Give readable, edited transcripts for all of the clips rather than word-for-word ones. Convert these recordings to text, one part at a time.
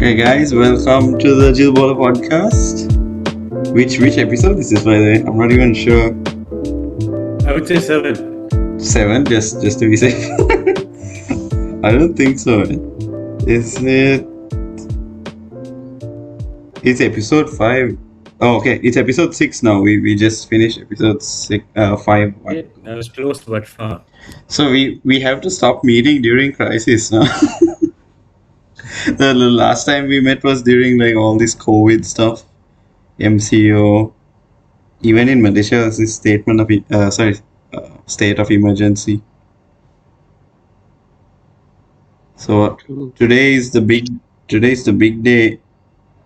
Okay, guys, welcome to the Jill Bola Podcast. Which episode is this, by the way? I'm not even sure. I would say 7. 7, just to be safe. I don't think so. Is it? It's episode 5. Oh, okay. It's episode 6 now. We just finished episode 5. Yeah, I was close but far. So we have to stop meeting during crisis now. The last time we met was during like all this COVID stuff, MCO. Even in Malaysia, there's this statement of state of emergency. So today's the big day.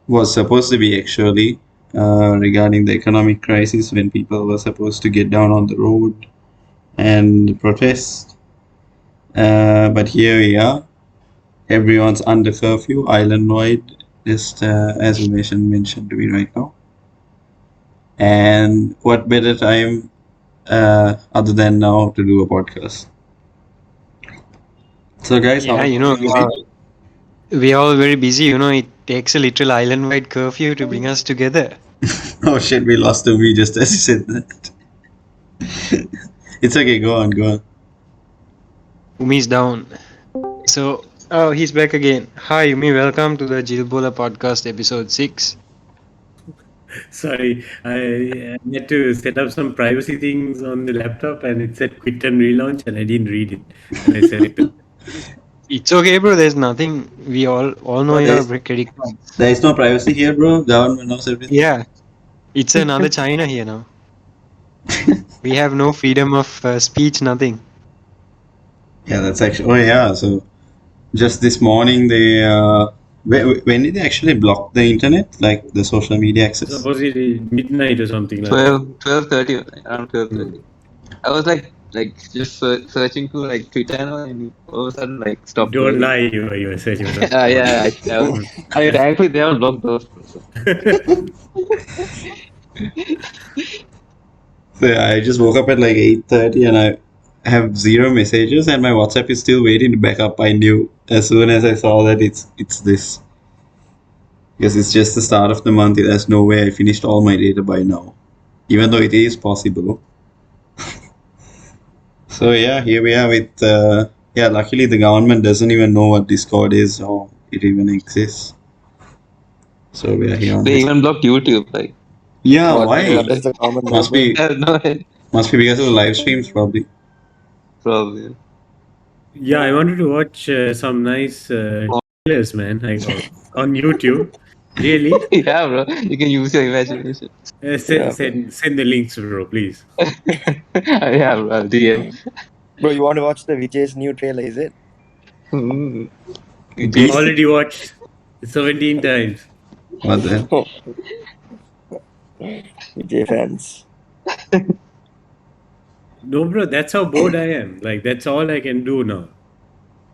Was supposed to be actually regarding the economic crisis when people were supposed to get down on the road and protest. But here we are. Everyone's under curfew, island-wide, just as we mentioned to me right now. And what better time other than now to do a podcast? So guys, we're all very busy. It takes a literal island-wide curfew to bring us together. Oh shit, we lost the V just as you said that. It's okay, go on. Umi's down. So, he's back again. Hi Umi, welcome to the Jill Bola Podcast episode 6. Sorry, I had to set up some privacy things on the laptop and it said quit and relaunch and I didn't read it. And I selected. It's okay, bro. There's nothing. We all know your credit card. There is no privacy here, bro. Government knows everything. Yeah. It's another China here now. We have no freedom of speech, nothing. Yeah, that's actually. Oh yeah. So just this morning, they when did they actually block the internet, like the social media access? Supposedly midnight or something like 12:30, around 12:30. I was like just searching through like Twitter and all of a sudden stopped. Don't lie, you were searching. Yeah, I actually they haven't blocked those. So I just woke up at like 8:30 and I have 0 messages and my WhatsApp is still waiting to back up. I knew as soon as I saw that it's this. Because it's just the start of the month. There's no way I finished all my data by now. Even though it is possible. So yeah, here we are with luckily the government doesn't even know what Discord is or it even exists. So we are here on They even blocked YouTube, like. Yeah, What? why? Yeah, That's the common Must be must be because of the live streams probably. probably. Yeah, I wanted to watch some nice trailers, man, on YouTube. Really? Yeah, bro. You can use your imagination. Send the links, bro, please. Yeah, bro. DM. Bro, you want to watch the Vijay's new trailer, is it? Mm. Already watched 17 times. What the hell? Vijay fans. No, bro, that's how bored I am. Like, that's all I can do now.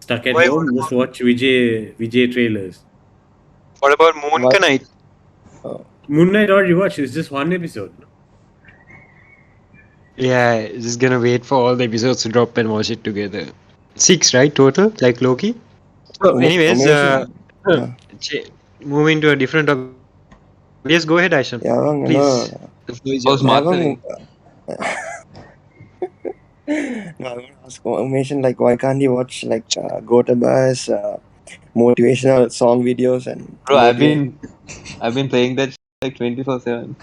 Stuck at Why home, would- just watch Vijay trailers. What about Moon What? Knight? Moon Knight already watched. It's just one episode. Yeah, just gonna wait for all the episodes to drop and watch it together. 6, right, total? Like Loki? So, anyways, Amazing. moving to a different topic. Yes, go ahead, Aishan. Yeah, no. Please. The floor is yours, Martha. No, I want to ask Umesh, like, why can't you watch like Gotabaya's motivational song videos and? Bro, I've been playing that like 24/7.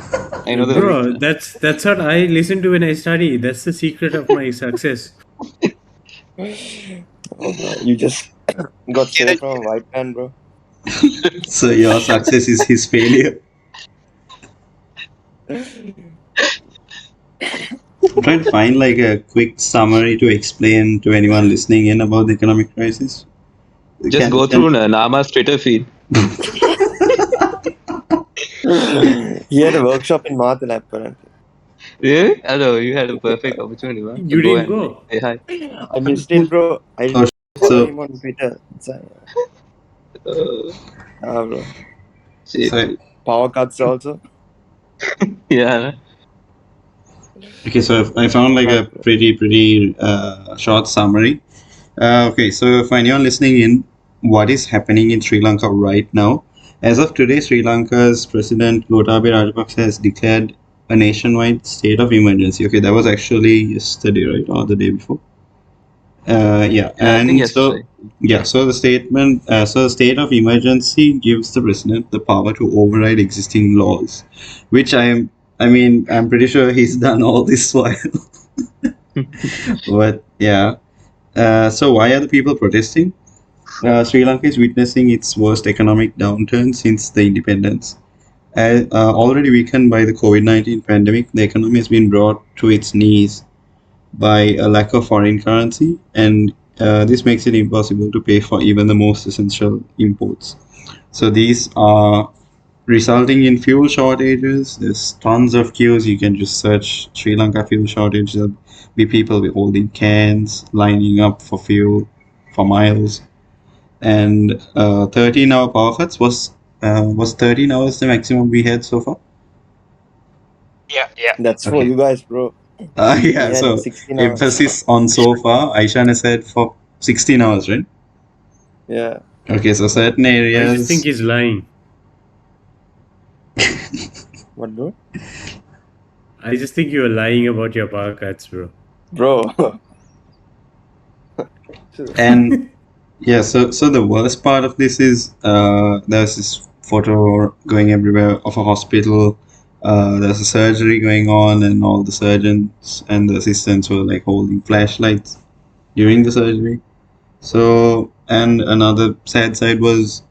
I know the Bro, that's what I listen to when I study. That's the secret of my success. Oh, bro, you just got saved from a white man, bro. So your success is his failure. I'm trying to find like a quick summary to explain to anyone listening in about the economic crisis. Just go through Nama's Twitter feed. He had a workshop in Mathal apparently. Really? I know you had a perfect opportunity, man. You didn't and go. Say hi. I missed it, bro. I didn't follow So, him on Twitter. Bro. Shit. so Power cuts also. Yeah. okay, so I found like a pretty short summary. Okay, so for anyone listening in, what is happening in Sri Lanka right now? As of today, Sri Lanka's President Gotabaya Rajapaksa has declared a nationwide state of emergency. Okay, that was actually yesterday, right, or the day before? Yeah, Yeah, I think and yesterday. so the state of emergency gives the president the power to override existing laws, which I'm pretty sure he's done all this while. But yeah, so why are the people protesting? Sri Lanka is witnessing its worst economic downturn since the independence. Already weakened by the COVID-19 pandemic, the economy has been brought to its knees by a lack of foreign currency, and this makes it impossible to pay for even the most essential imports. So these are resulting in fuel shortages. There's tons of queues. You can just search Sri Lanka fuel shortage. There'll be people holding cans, lining up for fuel for miles. And 13-hour power cuts was 13 hours the maximum we had so far? Yeah. That's for Okay. you guys, bro. Yeah, We had so 16 hours. emphasis on so far. Aishan has said for 16 hours, right? Yeah. Okay, so certain I areas. just think he's lying. What, bro? I just think you were lying about your power cuts, bro. Bro. And yeah, so the worst part of this is there's this photo going everywhere of a hospital. There's a surgery going on, and all the surgeons and the assistants were like holding flashlights during the surgery. So, and another sad side was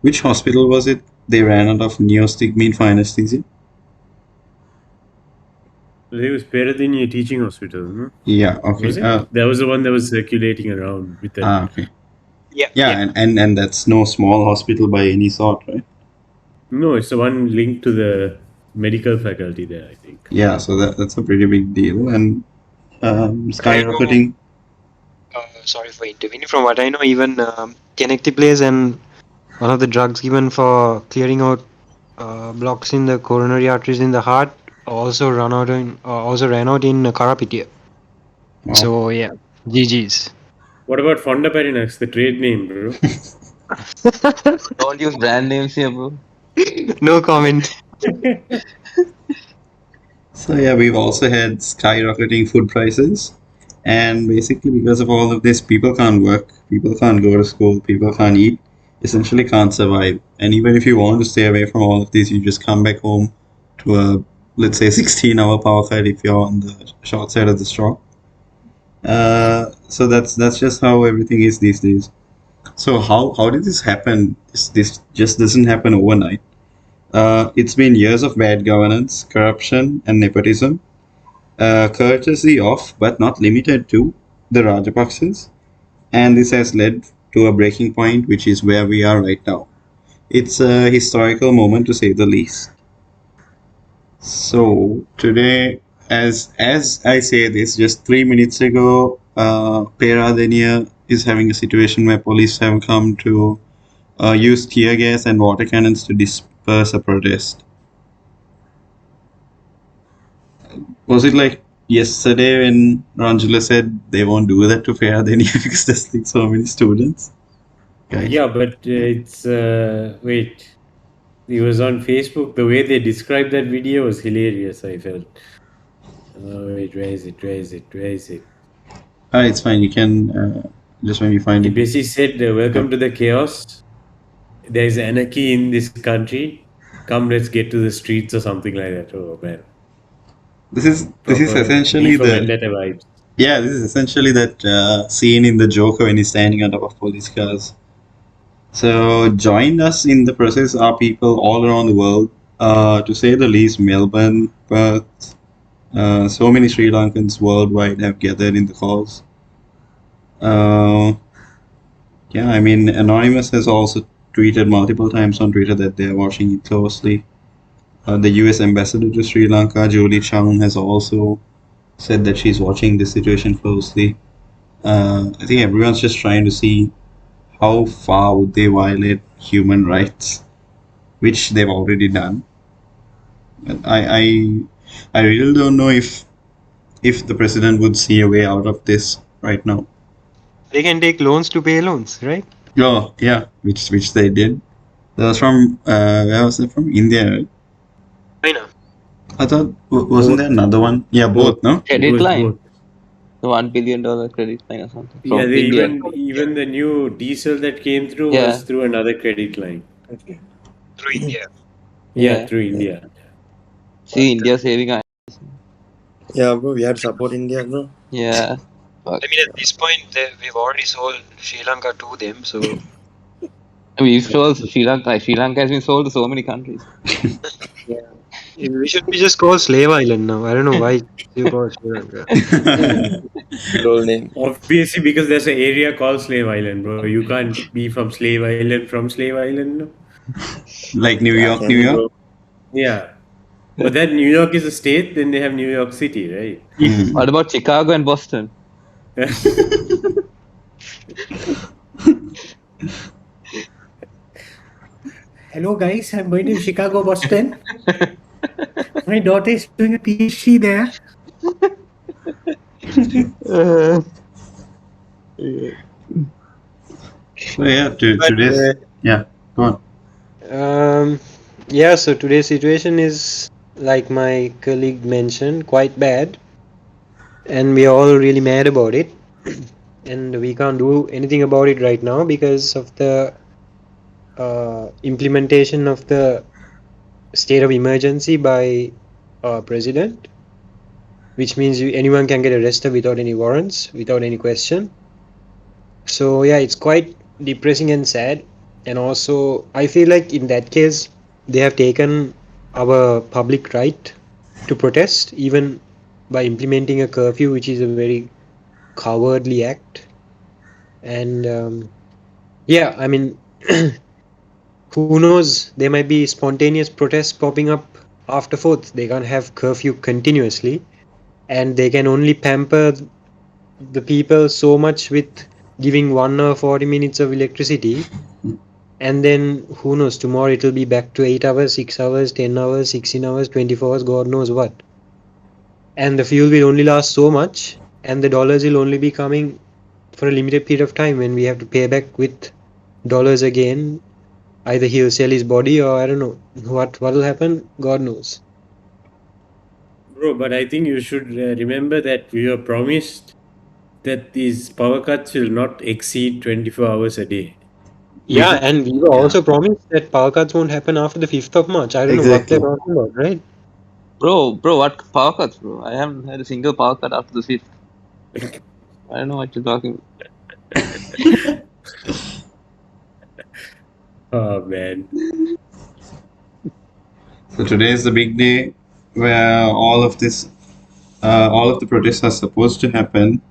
which hospital was it? They ran out of neostigmine for anesthesia. It was better than your teaching hospital, no? Yeah, okay. Was it? That was the one that was circulating around with that. Okay. Yeah. Yeah, and that's no small hospital by any sort, right? No, it's the one linked to the medical faculty there, I think. Yeah, so that's a pretty big deal, and skyrocketing. Sorry for intervening. From what I know, even tenecteplase and one of the drugs given for clearing out blocks in the coronary arteries in the heart also ran out in Karapitia. Wow. So yeah, GG's. What about Fondaparinux, the trade name, bro? Don't use brand names here, bro. No comment. So yeah, we've also had skyrocketing food prices, and basically because of all of this, people can't work, people can't go to school, people can't eat, essentially can't survive. And even if you want to stay away from all of this, you just come back home to a, let's say, 16-hour power cut if you're on the short side of the straw. So that's just how everything is these days. So how did this happen? This just doesn't happen overnight. It's been years of bad governance, corruption, and nepotism, courtesy of, but not limited to, the Rajapaksas, and this has led to a breaking point, which is where we are right now. It's a historical moment, to say the least. So today, as I say this, just 3 minutes ago, Peradeniya is having a situation where police have come to use tear gas and water cannons to disperse a protest. Was it like yesterday when Ranjula said they won't do that to Peradeniya because there's like so many students? Guys. Yeah, but it's wait. It was on Facebook. The way they described that video was hilarious, I felt. Wait, where is it? It's fine. You can just when you find He it. basically said, welcome to the chaos. There's anarchy in this country. Come, let's get to the streets or something like that. Oh, man. This is Proper essentially V for the Vendetta vibes. yeah. This is essentially that scene in the Joker when he's standing on top of police cars. So join us in the process are people all around the world. To say the least, Melbourne, Perth, so many Sri Lankans worldwide have gathered in the cause. Yeah, I mean, Anonymous has also tweeted multiple times on Twitter that they're watching it closely. The US ambassador to Sri Lanka, Julie Chung, has also said that she's watching this situation closely. I think everyone's just trying to see how far would they violate human rights, which they've already done. But I really don't know if the president would see a way out of this right now. They can take loans to pay loans, right? Oh yeah, which they did. That was from where was it from? India, right? China. I thought wasn't there another one? Yeah, both. No. It Credit was line. both. The $1 billion credit line or something Yeah, from they India. even the new diesel that came through Yeah. was through another credit line. Through India. Yeah, Yeah. through India. See, India saving our. Yeah, bro, we had to support India, bro. Yeah. Fuck. I mean, at this point, we've already sold Sri Lanka to them, so I mean, we've sold Sri Lanka. Sri Lanka has been sold to so many countries. we should be just called Slave Island now. I don't know why you call Sri Lanka. Good old name. Obviously, because there's an area called Slave Island, bro. You can't be from Slave Island no? Like New Yeah. York, Can New you, York. bro? Yeah. But that New York is a state, then they have New York City, right? Mm. What about Chicago and Boston? Hello, guys. I'm going to Chicago, Boston. My daughter is doing a PhD there. So yeah, today's yeah. Go on. Yeah, so today's situation is, like my colleague mentioned, quite bad. And we are all really mad about it. And we can't do anything about it right now because of the implementation of the state of emergency by our president, which means anyone can get arrested without any warrants, without any question. So yeah, it's quite depressing and sad. And also, I feel like in that case, they have taken our public right to protest, even by implementing a curfew, which is a very cowardly act. And yeah, I mean, who knows? There might be spontaneous protests popping up after 4th. They can't have curfew continuously, and they can only pamper the people so much with giving 1 hour 40 minutes of electricity, and then who knows, tomorrow it will be back to 8 hours, 6 hours, 10 hours, 16 hours, 24 hours, God knows what. And the fuel will only last so much, and the dollars will only be coming for a limited period of time when we have to pay back with dollars again. Either he'll sell his body, or I don't know what will happen, God knows. Bro, but I think you should remember that we were promised that these power cuts will not exceed 24 hours a day. Yeah, and we were also promised that power cuts won't happen after the 5th of March. I don't know what they're talking about, right? Bro, what power cuts, bro? I haven't had a single power cut after the 5th. I don't know what you're talking about. Oh, man. So today is the big day where all of the protests are supposed to happen.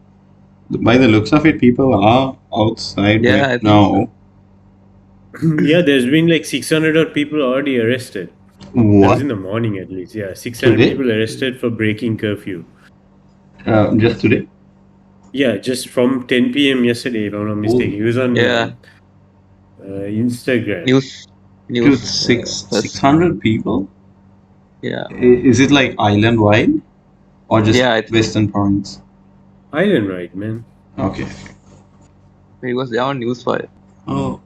By the looks of it, people are outside Yeah, I right think now. Yeah, there's been like 600 odd people already arrested. That was What? in the morning at least. Yeah, 600 Today? people arrested for breaking curfew. Just today? Yeah, just from 10 p.m. yesterday, if I'm not mistaken. It was on Yeah. Instagram. Dude, 600 people? Yeah. Is it like island wide or just Yeah, I think- Western province? Island right, man. Okay. It was there on Newsfire. Oh,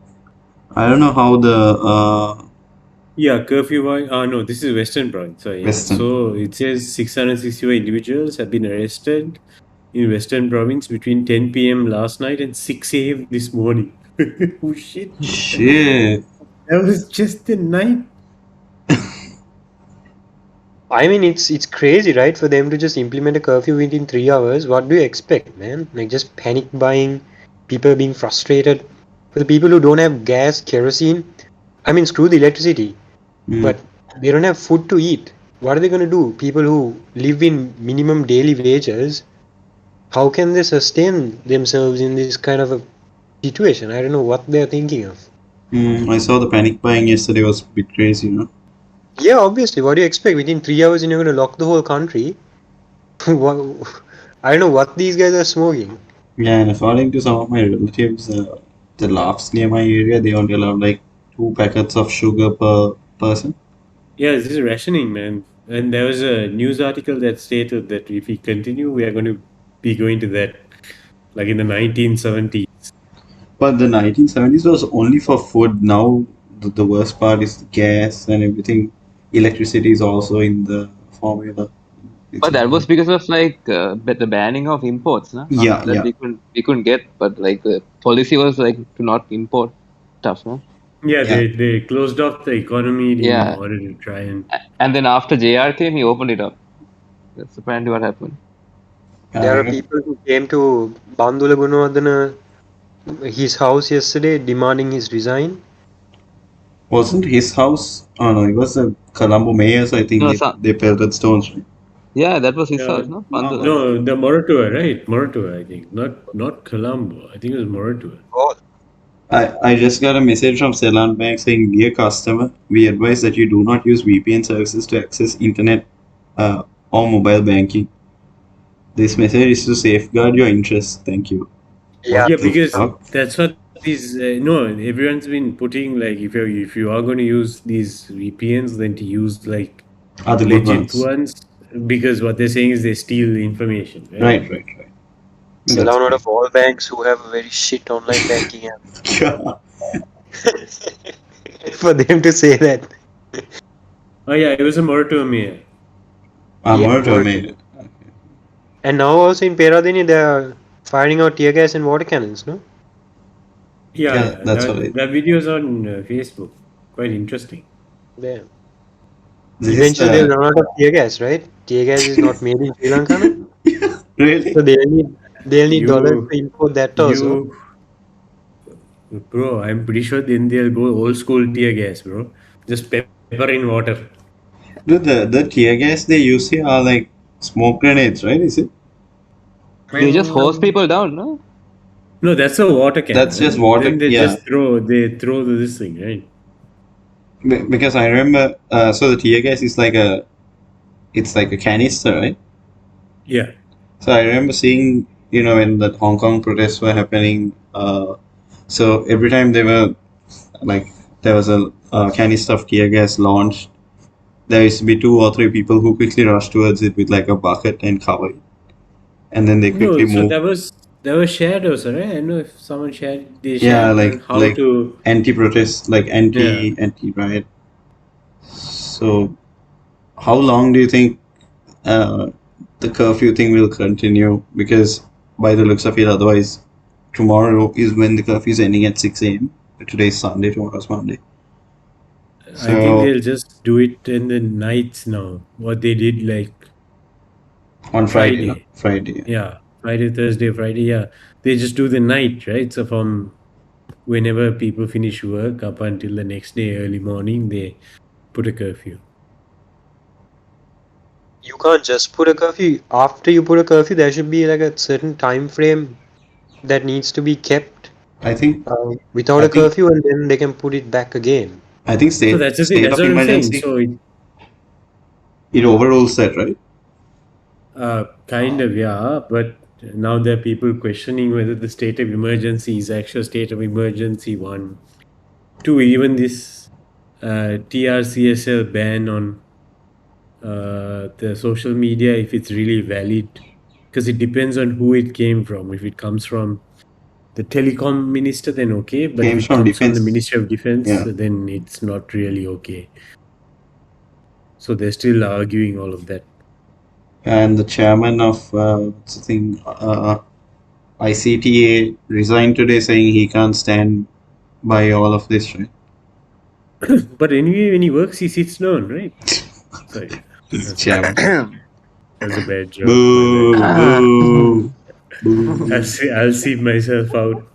I don't know how the Yeah, curfew. No, this is Western province. So, yeah. Western. So it says 664 individuals have been arrested in Western province between 10 p.m. last night and 6 a.m. this morning. Oh shit! Shit. That was just the night. I mean, it's crazy, right? For them to just implement a curfew within 3 hours. What do you expect, man? Like just panic buying, people being frustrated. For the people who don't have gas, kerosene, I mean, screw the electricity, but they don't have food to eat. What are they going to do? People who live in minimum daily wages, how can they sustain themselves in this kind of a situation? I don't know what they're thinking of. I saw the panic buying yesterday was a bit crazy, you know. Yeah, obviously. What do you expect? Within 3 hours, you're going to lock the whole country. I don't know what these guys are smoking. Yeah, and according to some of my relatives, the laughs near my area, they only allow like 2 packets of sugar per person. Yeah, this is rationing, man. And there was a news article that stated that if we continue, we are going to be going to that, like in the 1970s. But the 1970s was only for food. Now the worst part is the gas and everything. Electricity is also in the formula. It's But that was because of the banning of imports, no? Yeah, After that yeah. we couldn't get, but like the policy was like to not import stuff, no? Yeah, Yeah. they closed off the economy in Yeah. order to try and. And then after JR came, he opened it up. That's apparently what happened. There are I people who came to Bandula Gunawardena, his house yesterday, demanding his resign. wasn't his house. Oh no, it was the Colombo mayors. I think No, they pelted stones. Right? yeah, that was his Yeah, house, no? Pandula. no, the Moratua, right? Moratua, I think. Not Colombo. I think it was Moratua. Oh, I just got a message from Ceylon Bank saying, "Dear customer, we advise that you do not use VPN services to access internet or mobile banking. This message is to safeguard your interests. Thank you." yeah. Yeah, the because fuck? that's what these. No, everyone's been putting like if you are going to use these VPNs, then to use like Are the good legit ones. ones, because what they're saying is they steal the information, right? Right. That's Ceylon out great. of all banks who have a very shit online banking app. Yeah. For them to say that. Oh yeah, it was a Moratua mayor. Moratua Moratua. made. And now also in Peradeniya they are firing out tear gas and water cannons, no? Yeah, That's what that video's on Facebook. Quite interesting. Yeah. This Eventually is they'll run out of tear gas, right? Tear gas is not made in Sri Lanka, no? really. So they'll need dollars to import that also. Bro, I'm pretty sure then they'll go old school tear gas, bro. Just pepper in water. Dude, the tear gas they use here are like smoke grenades, right? Is it? They just hose people down, no? No, that's a water cannon. That's just water. Then they Yeah. just throw this thing, right? Because I remember, so the tear gas is it's like a canister, right? Yeah. So I remember seeing, when the Hong Kong protests were happening, so every time there was a canister of tear gas launched, there used to be 2 or 3 people who quickly rushed towards it with like a bucket and cover it, and then they quickly No, so move. that was shared also, right? I know if someone shared, they Yeah, shared how like to. anti-protest, like anti-riot. So, how long do you think the curfew thing will continue? Because by the looks of it, otherwise, tomorrow is when the curfew is ending at 6 a.m. Today's Sunday, tomorrow's Monday. I think they'll just do it in the nights now. What they did like On Friday. Friday. Friday. Yeah, Friday, Thursday, Friday. Yeah, they just do the night, right? So from whenever people finish work up until the next day early morning, they put a curfew. You can't just put a curfew. After you put a curfew, there should be like a certain time frame that needs to be kept I think without I a think- curfew, and then they can put it back again. I think So that's the thing. state That's of what I'm saying. emergency So it overrules that, right? kind of, yeah. But now there are people questioning whether the state of emergency is actual state of emergency. 1, 2, even this TRCSL ban on the social media, if it's really valid, because it depends on who it came from. If it comes from the telecom minister, then okay. But Came if it from comes from the defense. Ministry of Defense, Yeah. then it's not really okay. So they're still arguing all of that. And the chairman of what's the thing, ICTA resigned today, saying he can't stand by all of this, right? But anyway, when he works, he sits down, right? Sorry, This chairman. that's a bad joke. Boo, my boo, boo. bad. I'll see myself out.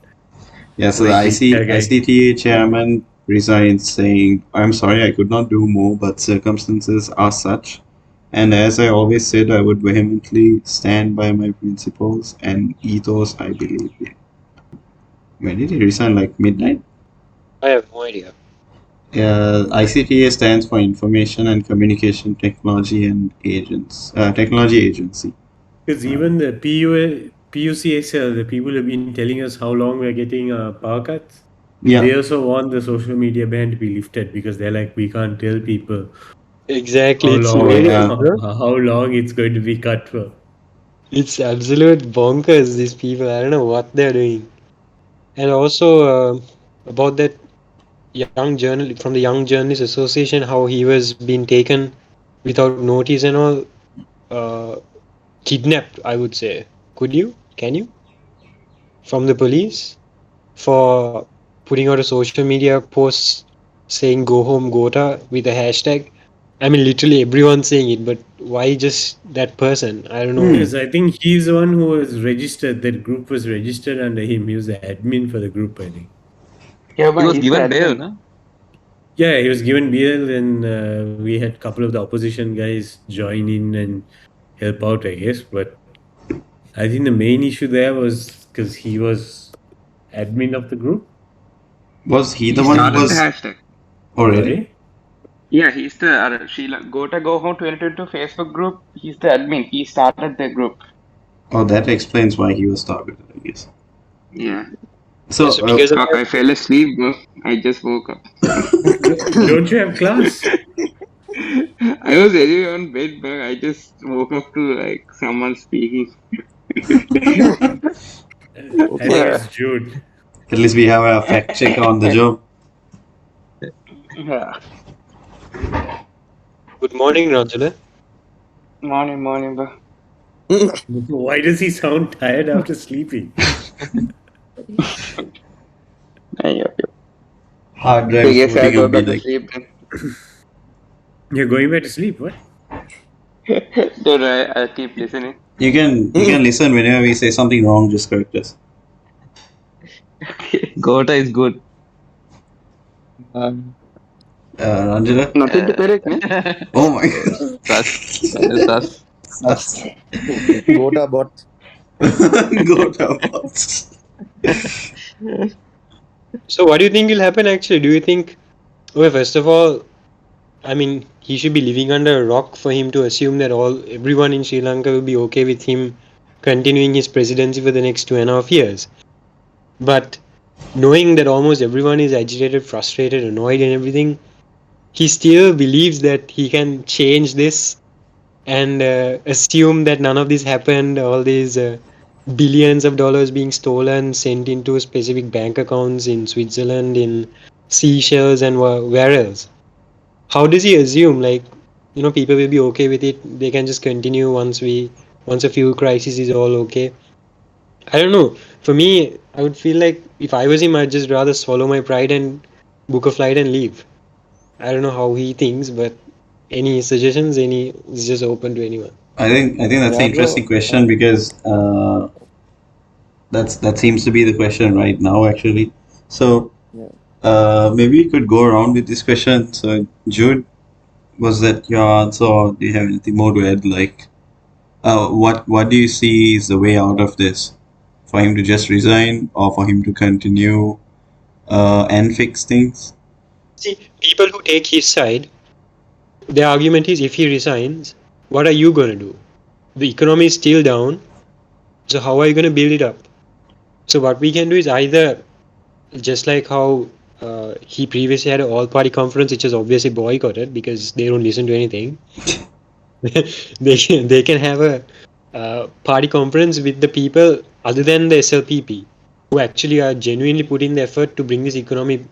Yeah, so the ICTA chairman resigns, saying, "I'm sorry, I could not do more, but circumstances are such. And as I always said, I would vehemently stand by my principles and ethos I believe in." When did he resign? Like midnight? I have no idea. ICTA stands for Information and Communication Technology and Technology Agency. Because even the PUCSL, the people have been telling us how long we're getting power cuts. Yeah, They also want the social media ban to be lifted because they're like, we can't tell people Exactly. how It's long, madness, bro. how long it's going to be cut for. It's absolute bonkers, these people. I don't know what they're doing. And also about that from the Young Journalists Association, how he was being taken without notice and all, kidnapped, I would say. Can you, from the police for putting out a social media post saying "Go home, Gota" with a hashtag. I mean, literally everyone's saying it, but why just that person? I don't know. Yes, I think he's the one who was registered. That group was registered under him. He was the admin for the group, I think. Yeah, He but was he's given the bail, admin. no? Yeah, he was given bail, and we had a couple of the opposition guys join in and help out, I guess. But I think the main issue there was because he was admin of the group. Was he He the one who started the was hashtag. already? Sorry? Yeah, he's the Sri Lanka Go Home 2022 Facebook group. He's the admin. He started the group. Oh, that explains why he was targeted, I guess. Yeah. So, So because of Fuck, I fell asleep, bro. I just woke up. Don't you have class? I was anyway on bed, but I just woke up to like someone speaking. I think it's Jude. at least we have a fact checker on the job. Yeah. Good morning, Ranjula. Morning, bro. Why does he sound tired after sleeping? Yeah. Hard drive I guess I'll booting go would be back to like. sleep then. You're going back to sleep, what? Don't worry, I'll keep listening. You can listen whenever we say something wrong, just correct us. Gota is good. Ranjila? Nothing to correct, man. Oh my god. Sus. Sus. Gota bot. Go to bots. So what do you think will happen actually? Do you think, well, first of all, I mean, he should be living under a rock for him to assume that everyone in Sri Lanka will be okay with him continuing his presidency for the next 2.5 years. But knowing that almost everyone is agitated, frustrated, annoyed and everything, he still believes that he can change this and assume that none of this happened, all these billions of dollars being stolen, sent into specific bank accounts in Switzerland, in Seychelles and where else. How does he assume, like, people will be okay with it, they can just continue once a few crises is all okay? I don't know. For me, I would feel like if I was him, I'd just rather swallow my pride and book a flight and leave. I don't know how he thinks, but any suggestions, is just open to anyone. I think that's Yeah, an bro. interesting question because that seems to be the question right now actually. So maybe we could go around with this question. So Jude, was that your answer or do you have anything more to add? Like what do you see is the way out of this? For him to just resign or for him to continue and fix things? See, people who take his side, their argument is if he resigns, what are you going to do? The economy is still down, so how are you going to build it up? So what we can do is either, just like how he previously had an all-party conference, which is obviously boycotted because they don't listen to anything. they can have a party conference with the people other than the SLPP who actually are genuinely putting the effort to bring this economy,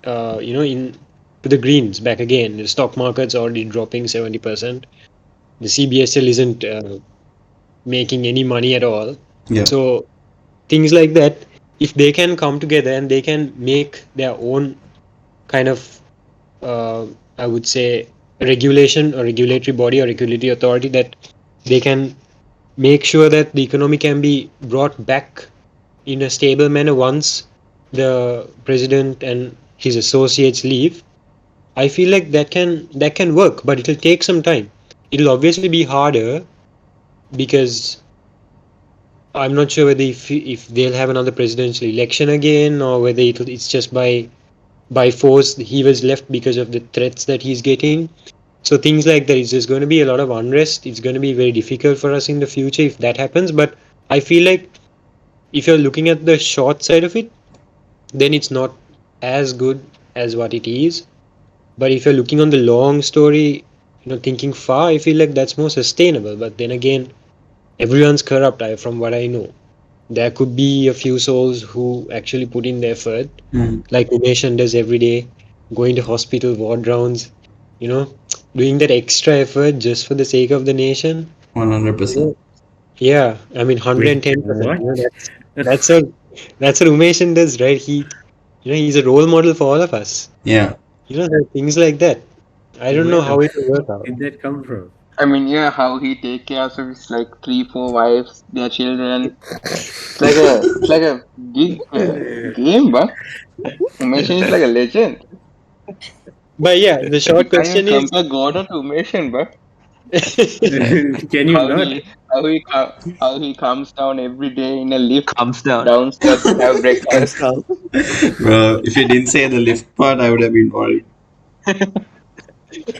in to the greens back again. The stock market's already dropping 70%. The CBSL isn't making any money at all. Yeah. So things like that, if they can come together and they can make their own kind of, I would say, regulation or regulatory body or regulatory authority that they can make sure that the economy can be brought back in a stable manner once the president and his associates leave, I feel like that can work, but it'll take some time. It'll obviously be harder because I'm not sure whether if they'll have another presidential election again or whether it's just by force he was left because of the threats that he's getting. So things like that, it's just going to be a lot of unrest. It's going to be very difficult for us in the future if that happens. But I feel like if you're looking at the short side of it, then it's not as good as what it is. But if you're looking on the long story, thinking far, I feel like that's more sustainable. But then again, everyone's corrupt, from what I know. There could be a few souls who actually put in the effort, like the nation does every day, going to hospital ward rounds, you know, doing that extra effort just for the sake of the nation. 100%. Yeah, I mean Wait, 110%. what? That's what that's what Umesh does, right? He's a role model for all of us. Yeah. There are things like that. I don't know Where the how it will work fuck out. did that come from? I mean, yeah, how he take care of his like 3, 4 wives, their children. It's like a gig game, but Umesh is like a legend. But yeah, the You short can't even question is compare Gordon to Umesh, but Can you how not? he how he comes down every day in a lift Comes down. downstairs to have Hands breakfast. down. Bro, if you didn't say the lift part, I would have been worried.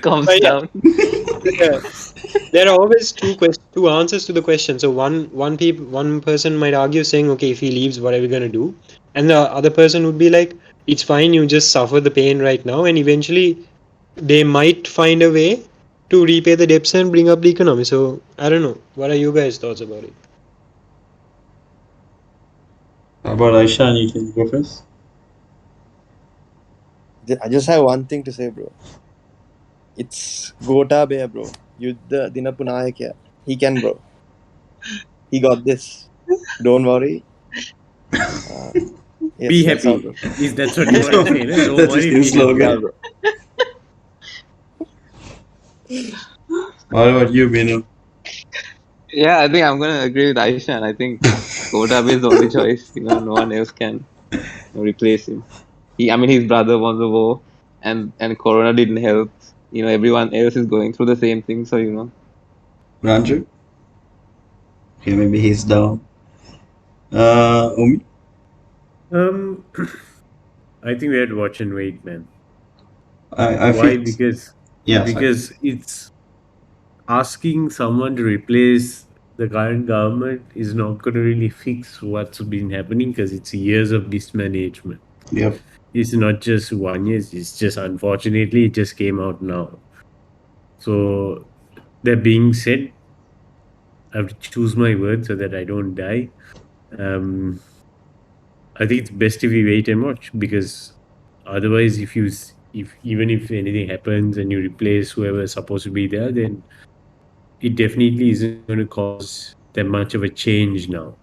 Comes but yeah, down. yeah, there are always two answers to the question. So one person might argue saying, okay, if he leaves, what are we gonna do? And the other person would be like, it's fine, you just suffer the pain right now, and eventually they might find a way to repay the debts and bring up the economy. So I don't know. What are you guys' thoughts about it? How about Aisha? You can go first. I just have one thing to say, bro. It's Gotabaya, bro. Yuddha Dinapu Nayakya. He can, bro. He got this. Don't worry. Yes, Be that's all, happy. bro. Is that's what you want to say? No? Don't That's worry, his be new happy. slogan. Yeah, bro. What about you, Binu? Yeah, I think I'm gonna agree with Aisha, and I think Gotabe is the only choice. No one else can replace him. His brother won the war, and Corona didn't help. Everyone else is going through the same thing. So Ranju? Okay, maybe he's down. Umi? Um, I think we had to watch and wait, man. I Why? feel. Because Yeah, sorry. because it's asking someone to replace the current government is not going to really fix what's been happening because it's years of mismanagement. Yep. It's not just 1 year. It's just unfortunately it just came out now. So that being said, I have to choose my words so that I don't die. I think it's best if we wait and watch because otherwise, if even if anything happens and you replace whoever's supposed to be there, then it definitely isn't going to cause that much of a change now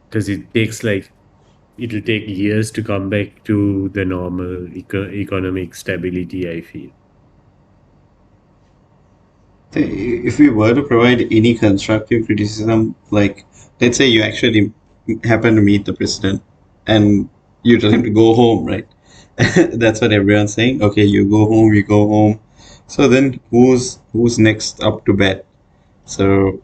because it'll take years to come back to the normal economic stability. I feel. If we were to provide any constructive criticism, like let's say you actually happen to meet the president and you tell him to go home, right? That's what everyone's saying. Okay, you go home, you go home. So then who's next up to bat? So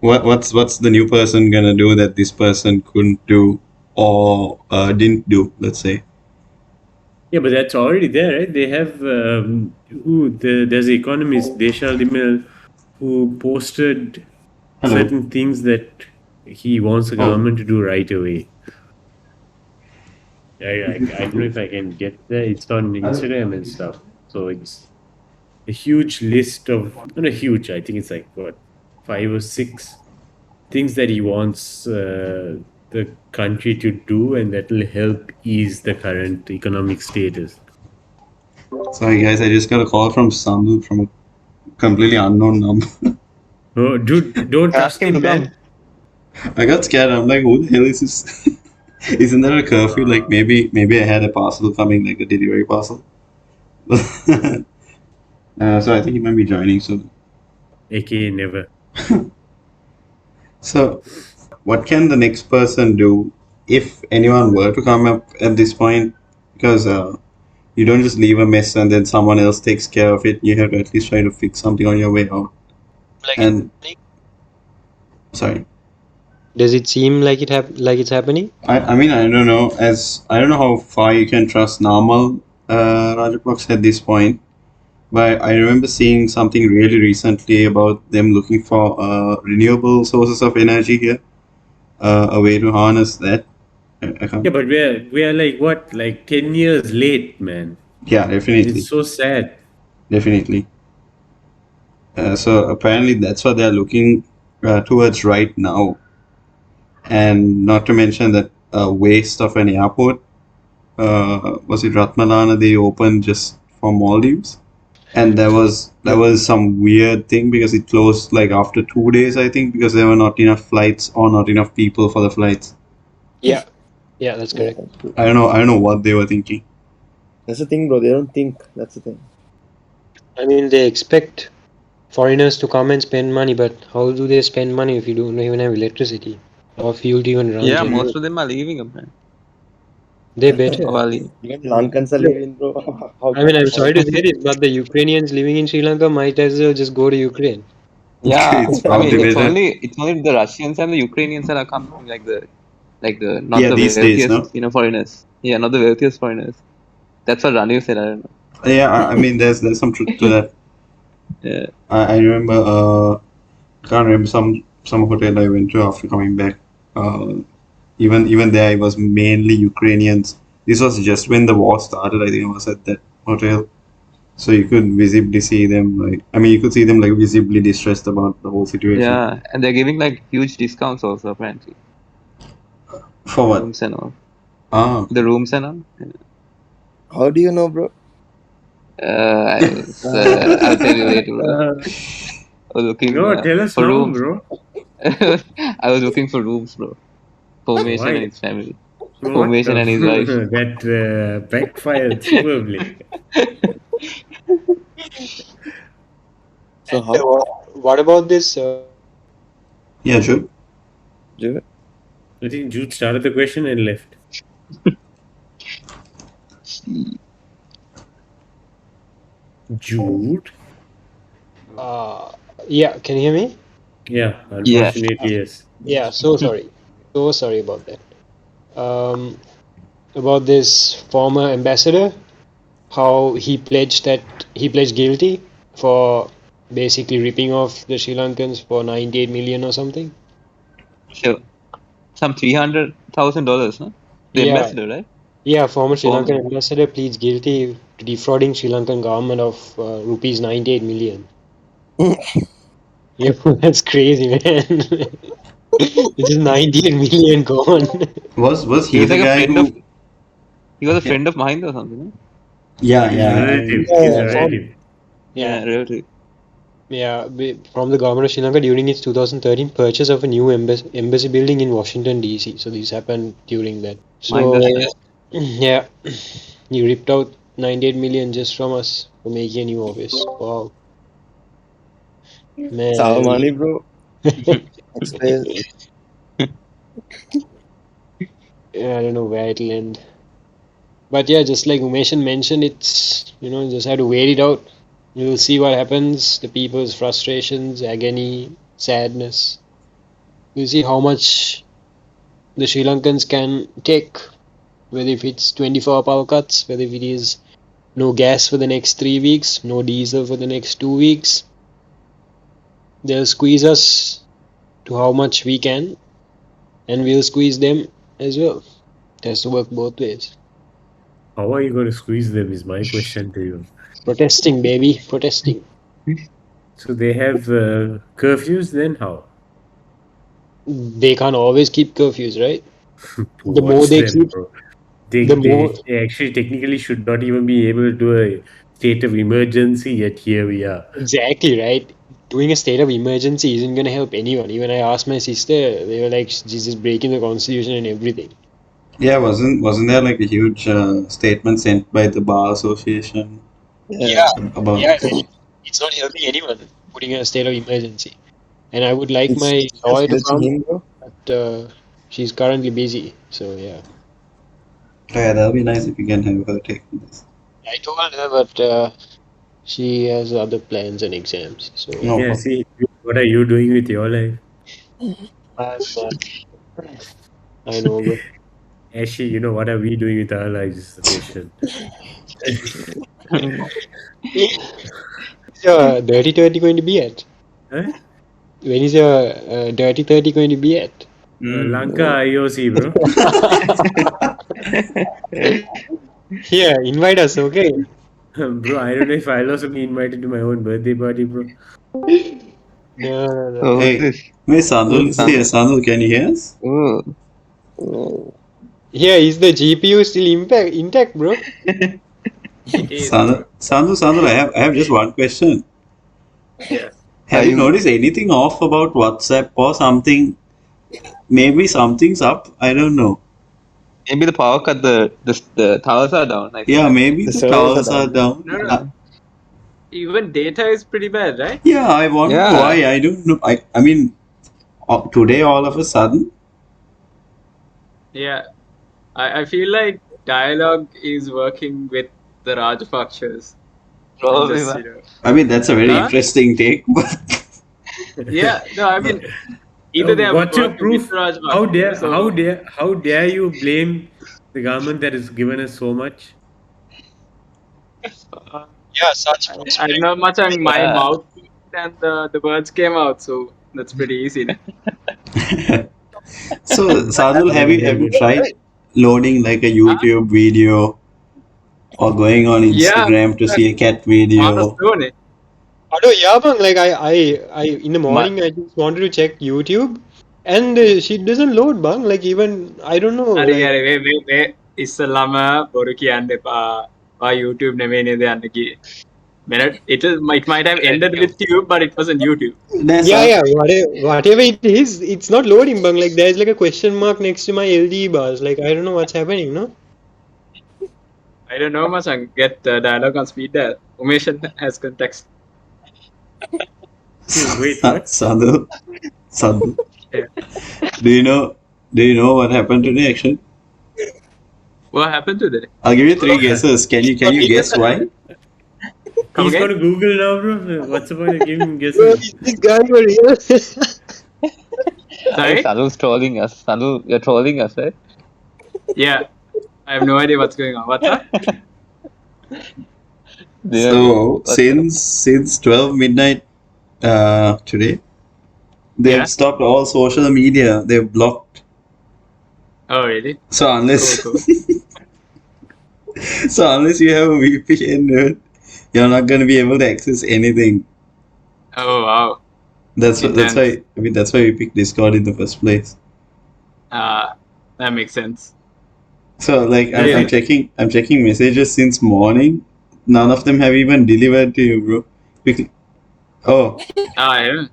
what's the new person gonna do that this person couldn't do or didn't do? Let's say. Yeah, but that's already there, right? They have there's the economist Deshal Dimel who posted Hello. certain things that he wants the Oh. government to do right away. I don't know if I can get there. It's on Instagram and stuff. So it's a huge list of not a huge. I think it's like what 5 or 6 things that he wants the country to do, and that will help ease the current economic status. Sorry guys, I just got a call from Sandhu from a completely unknown number. Oh, dude, don't Ask trust him him, to man. I got scared. I'm like, who the hell is this? Isn't there a curfew? Like maybe I had a parcel coming, like a delivery parcel. So I think he might be joining soon. AKA never. So what can the next person do if anyone were to come up at this point? Because you don't just leave a mess and then someone else takes care of it. You have to at least try to fix something on your way out. And sorry. Does it seem like it's happening? I mean, I don't know. I don't know how far you can trust normal Rajapaksa at this point. But I remember seeing something really recently about them looking for renewable sources of energy here, a way to harness that. I can't. Yeah, but we are like what, like 10 years late, man. Yeah, definitely, It's so sad. definitely. So apparently that's what they're looking towards right now, and not to mention that waste of an airport. was it Ratmalana? They opened just for Maldives, and there was some weird thing because it closed like after 2 days, I think, because there were not enough flights or not enough people for the flights. Yeah, that's Yeah, correct. that's true. I don't know what they were thinking. That's the thing, bro. They don't think. That's the thing. I mean, they expect foreigners to come and spend money, but how do they spend money if you don't even have electricity or fuel to even run? Yeah, generators? most of them are leaving, man. They better. Or are leaving. Even Lankans are leaving, bro. How I mean, I'm how- sorry to say this, but the Ukrainians living in Sri Lanka might as well just go to Ukraine. Yeah, It's I mean, probably it's better. only the Russians and the Ukrainians that are coming, like the not Yeah, the these days, wealthiest, no? foreigners. Yeah, not the wealthiest foreigners. That's what Ranil said. I don't know. Yeah, I mean, there's some truth to that. Yeah, I remember, can't remember some hotel I went to after coming back. Even there, it was mainly Ukrainians. This was just when the war started. I think I was at that hotel, so you could visibly see them. You could see them like visibly distressed about the whole situation. yeah, and they're giving like huge discounts also apparently. For what? Rooms and all. Ah, The rooms and all. How do you know, bro? I'll tell you later, bro. I was looking No, tell us for now, rooms. bro. I was looking for rooms, bro. Formation Why? and his family. What Formation and his wife. that backfired superbly. So how? What about this? yeah, sure. Jude? I think Jude started the question and left. Jude? Yeah, can you hear me? Yeah, unfortunately, yes. Yeah, so sorry. So sorry about that. About this former ambassador, how he pledged guilty for basically ripping off the Sri Lankans for 98 million or something. Sure. Some $300,000, huh? The Yeah. ambassador, right? Yeah, former Sri Former. Lankan ambassador pleads guilty to defrauding Sri Lankan government of rupees 98 million. Yeah, that's crazy, man. It's just 98 million gone. Was He he was the like a guy friend who? of. He was a friend of mine or something. No? Yeah, He's yeah. a relative. Yeah, He's a from- relative. Yeah, Really. yeah. From the government of Sri Lanka during its 2013 purchase of a new embassy building in Washington DC. So this happened during that. So yeah, he ripped out 98 million just from us for making a new office. Wow, man. It's our money, bro. Explain. Yeah, I don't know where it'll end. But yeah, just like Umeshan mentioned, it's just have to wait it out. You'll see what happens. The people's frustrations, agony, sadness. You'll see how much the Sri Lankans can take. Whether if it's 24 power cuts, whether if it is no gas for the next 3 weeks, no diesel for the next 2 weeks. They'll squeeze us to how much we can, and we'll squeeze them as well. It has to work both ways. How are you going to squeeze them is my question to you. Protesting, baby, protesting. So they have curfews, then how? They can't always keep curfews, right? The Watch more they them, keep, bro. They the more actually technically should not even be able to do a state of emergency, yet here we are. exactly right. Doing a state of emergency isn't gonna help anyone. Even I asked my sister, they were like, she's just breaking the constitution and everything. Yeah, wasn't there like a huge statement sent by the bar association Yeah, about? yeah. It's not helping anyone putting a state of emergency. And I would like It's my just lawyer to helping come, him, bro. but she's currently busy. So yeah. Yeah, that'll be nice if you can have her take this. I told her, but she has other plans and exams. So No Yeah, problem. see, what are you doing with your life? I know, but Actually, what are we doing with our lives is the question. when's your dirty 30 going to be at? Huh? When is your dirty 30 going to be at? Lanka IOC, bro. Yeah, invite us, okay? Bro, I don't know if I'll also be invited to my own birthday party, bro. No. Oh, Hey, who's this? Sandul, Sandul? Sandul, can you hear us? Oh, Oh, Yeah, is the GPU still intact, bro? It is. Sandu, I have just one question. Yes. Have you you- noticed anything off about WhatsApp or something? Maybe something's up. I don't know. Maybe the power cut, the towers are down. I think. Yeah, maybe The the servers towers are are down. No, no. Even data is pretty bad, right? Yeah, I wonder Yeah. why. I don't know. I mean, today all of a sudden. Yeah. I feel like Dialogue is working with the Rajapakshas. And Probably. just, man. I mean, that's a very Huh? interesting take, but Yeah, no, I mean, either they are What's your working with proof? the Rajapakshas. How dare you blame the government that has given us so much? Yeah, such I don't know much on my Yeah. mouth and the words came out, so that's pretty easy. so Sadul, have you tried loading like a YouTube video or going on Instagram to see a cat video? Yeah, bang, like I in the morning I just wanted to check YouTube and shit doesn't load, bang. Like even I don't know. හරි Like, හරි මේ ඉස්සල්ලාම බොරු කියන්න එපා YouTube නෙමෙයි නේද යන්න ගියේ. It might have ended with Tube, but it wasn't YouTube. That's yeah, whatever it is, it's not loading, bang. Like there's like a question mark next to my LDE bars. Like I don't know what's happening, no? I don't know much. Get Dialogue on speed dial. Umesh has context. Wait, what? Sadhu. Yeah. Do you know what happened today? Actually, What happened today? I'll give you 3 guesses. Can you guess why? Come He's again? going to Google now, bro. What's the point of giving him Bro, guesses? is this guy for real? Sorry? Salu's trolling us. Salu, you're trolling us, right? Yeah. I have no idea what's going on. What's up? So since 12 midnight today, they've Yeah. stopped all social media. They've blocked. Oh, really? So unless Cool. so unless you have a VPN, dude, you're not gonna be able to access anything. Oh, wow. That's Intense. why that's why we picked Discord in the first place. That makes sense. So like Really? I'm checking messages since morning. None of them have even delivered to you, bro. Oh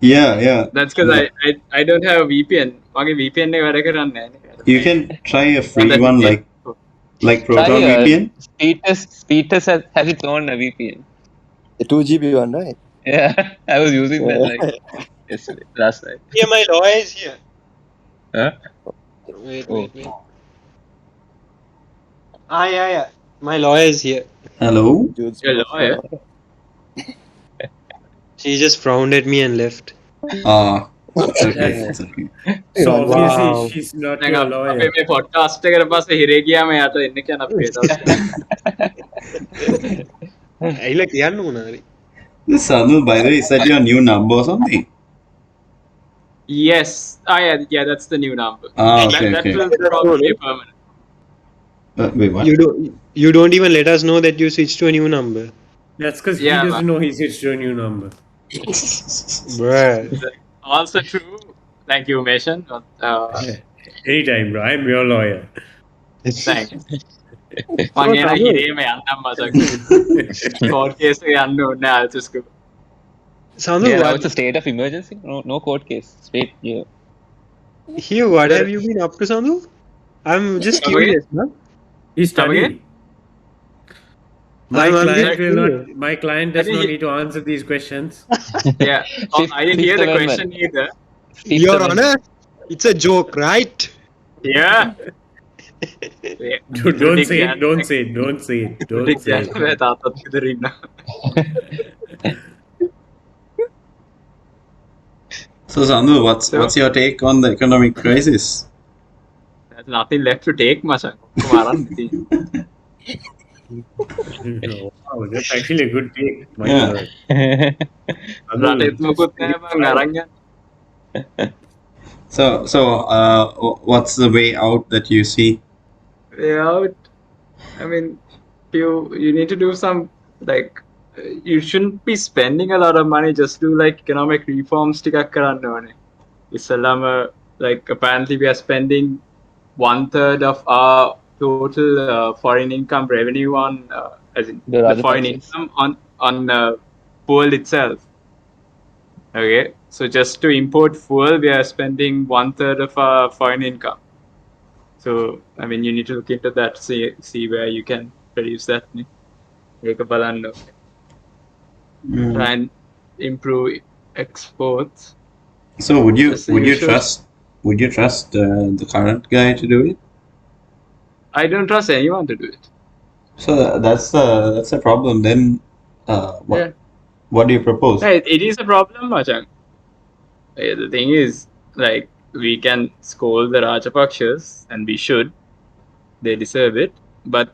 yeah. That's because I don't have a VPN. මගේ VPN එක වැඩ කරන්නේ නැහැ. You can try a free one like Proton Try, VPN. Speed test has its own VPN. The 2 GB one, right? Yeah, I was using that like yesterday, last night. Yeah, my lawyer is here. Huh? Wait. Yeah. My lawyer is here. Hello. Dude's Your lawyer? She just frowned at me and left. It's okay. It's okay. So obviously Wow. she's not දැන් your අපේ lawyer. මේ podcast එකට පස්සේ හිරේ ගියාම යාට එන්න කියන අපේ දවස්. ඇයිලා කියන්න මොනවාරි? This Sanul, by the way, is that your new number or something? Yes. Yeah, that's the new number. Okay. That will probably be permanent. Wait, what? You don't even let us know that you switched to a new number. That's because Yeah, he doesn't know he switched to a new number. Bruh. Also true. Thank you, Meshan. Anytime, bro. I'm your lawyer. Thanks. මං එන හිරේම යන්නම් මචං. Court case එක යන්න ඕනේ I'll just go. Sandu, Yeah, now what, it's a state of emergency. No court case. Straight. Yeah. here, what have you been up to, Sandu? I'm just Come again? curious, man. He's Come studying. again? My client does I not think need to answer these questions. Yeah. Oh, I didn't hear the Fifth question either. Fifth Your Amendment. Honor, it's a joke, right? Yeah. Don't say it. Don't say it. Don't say it. Don't say it. මේ තාත්තත් විතර ඉන්නවා. So Sandu, what's your take on the economic crisis? There's nothing left to take මචං. ඔක්කොම අරන් ඉතින්. Wow, that's actually a good take. My Yeah. God. රටෙත් මොකුත් නැහැ බං අරන් යන්න. So what's the way out that you see? Way out. I mean, you need to do some like you shouldn't be spending a lot of money. Just do like economic reforms ටිකක් කරන්න ඕනේ. ඉස්සෙල්ලාම like apparently we are spending 1/3 of our total foreign income revenue on, as in The the foreign Rajapakshas. income on fuel itself. Okay, so just to import fuel, we are spending 1/3 of our foreign income. So I mean, you need to look into that, see where you can produce that. Take a balance, try and improve exports. So would you That's the usual. trust the current guy to do it? I don't trust anyone to do it. So that's the problem. Then Yeah. what do you propose? Yeah, it is a problem, Machan. The thing is, like, we can scold the Rajapakshas, and we should. They deserve it. But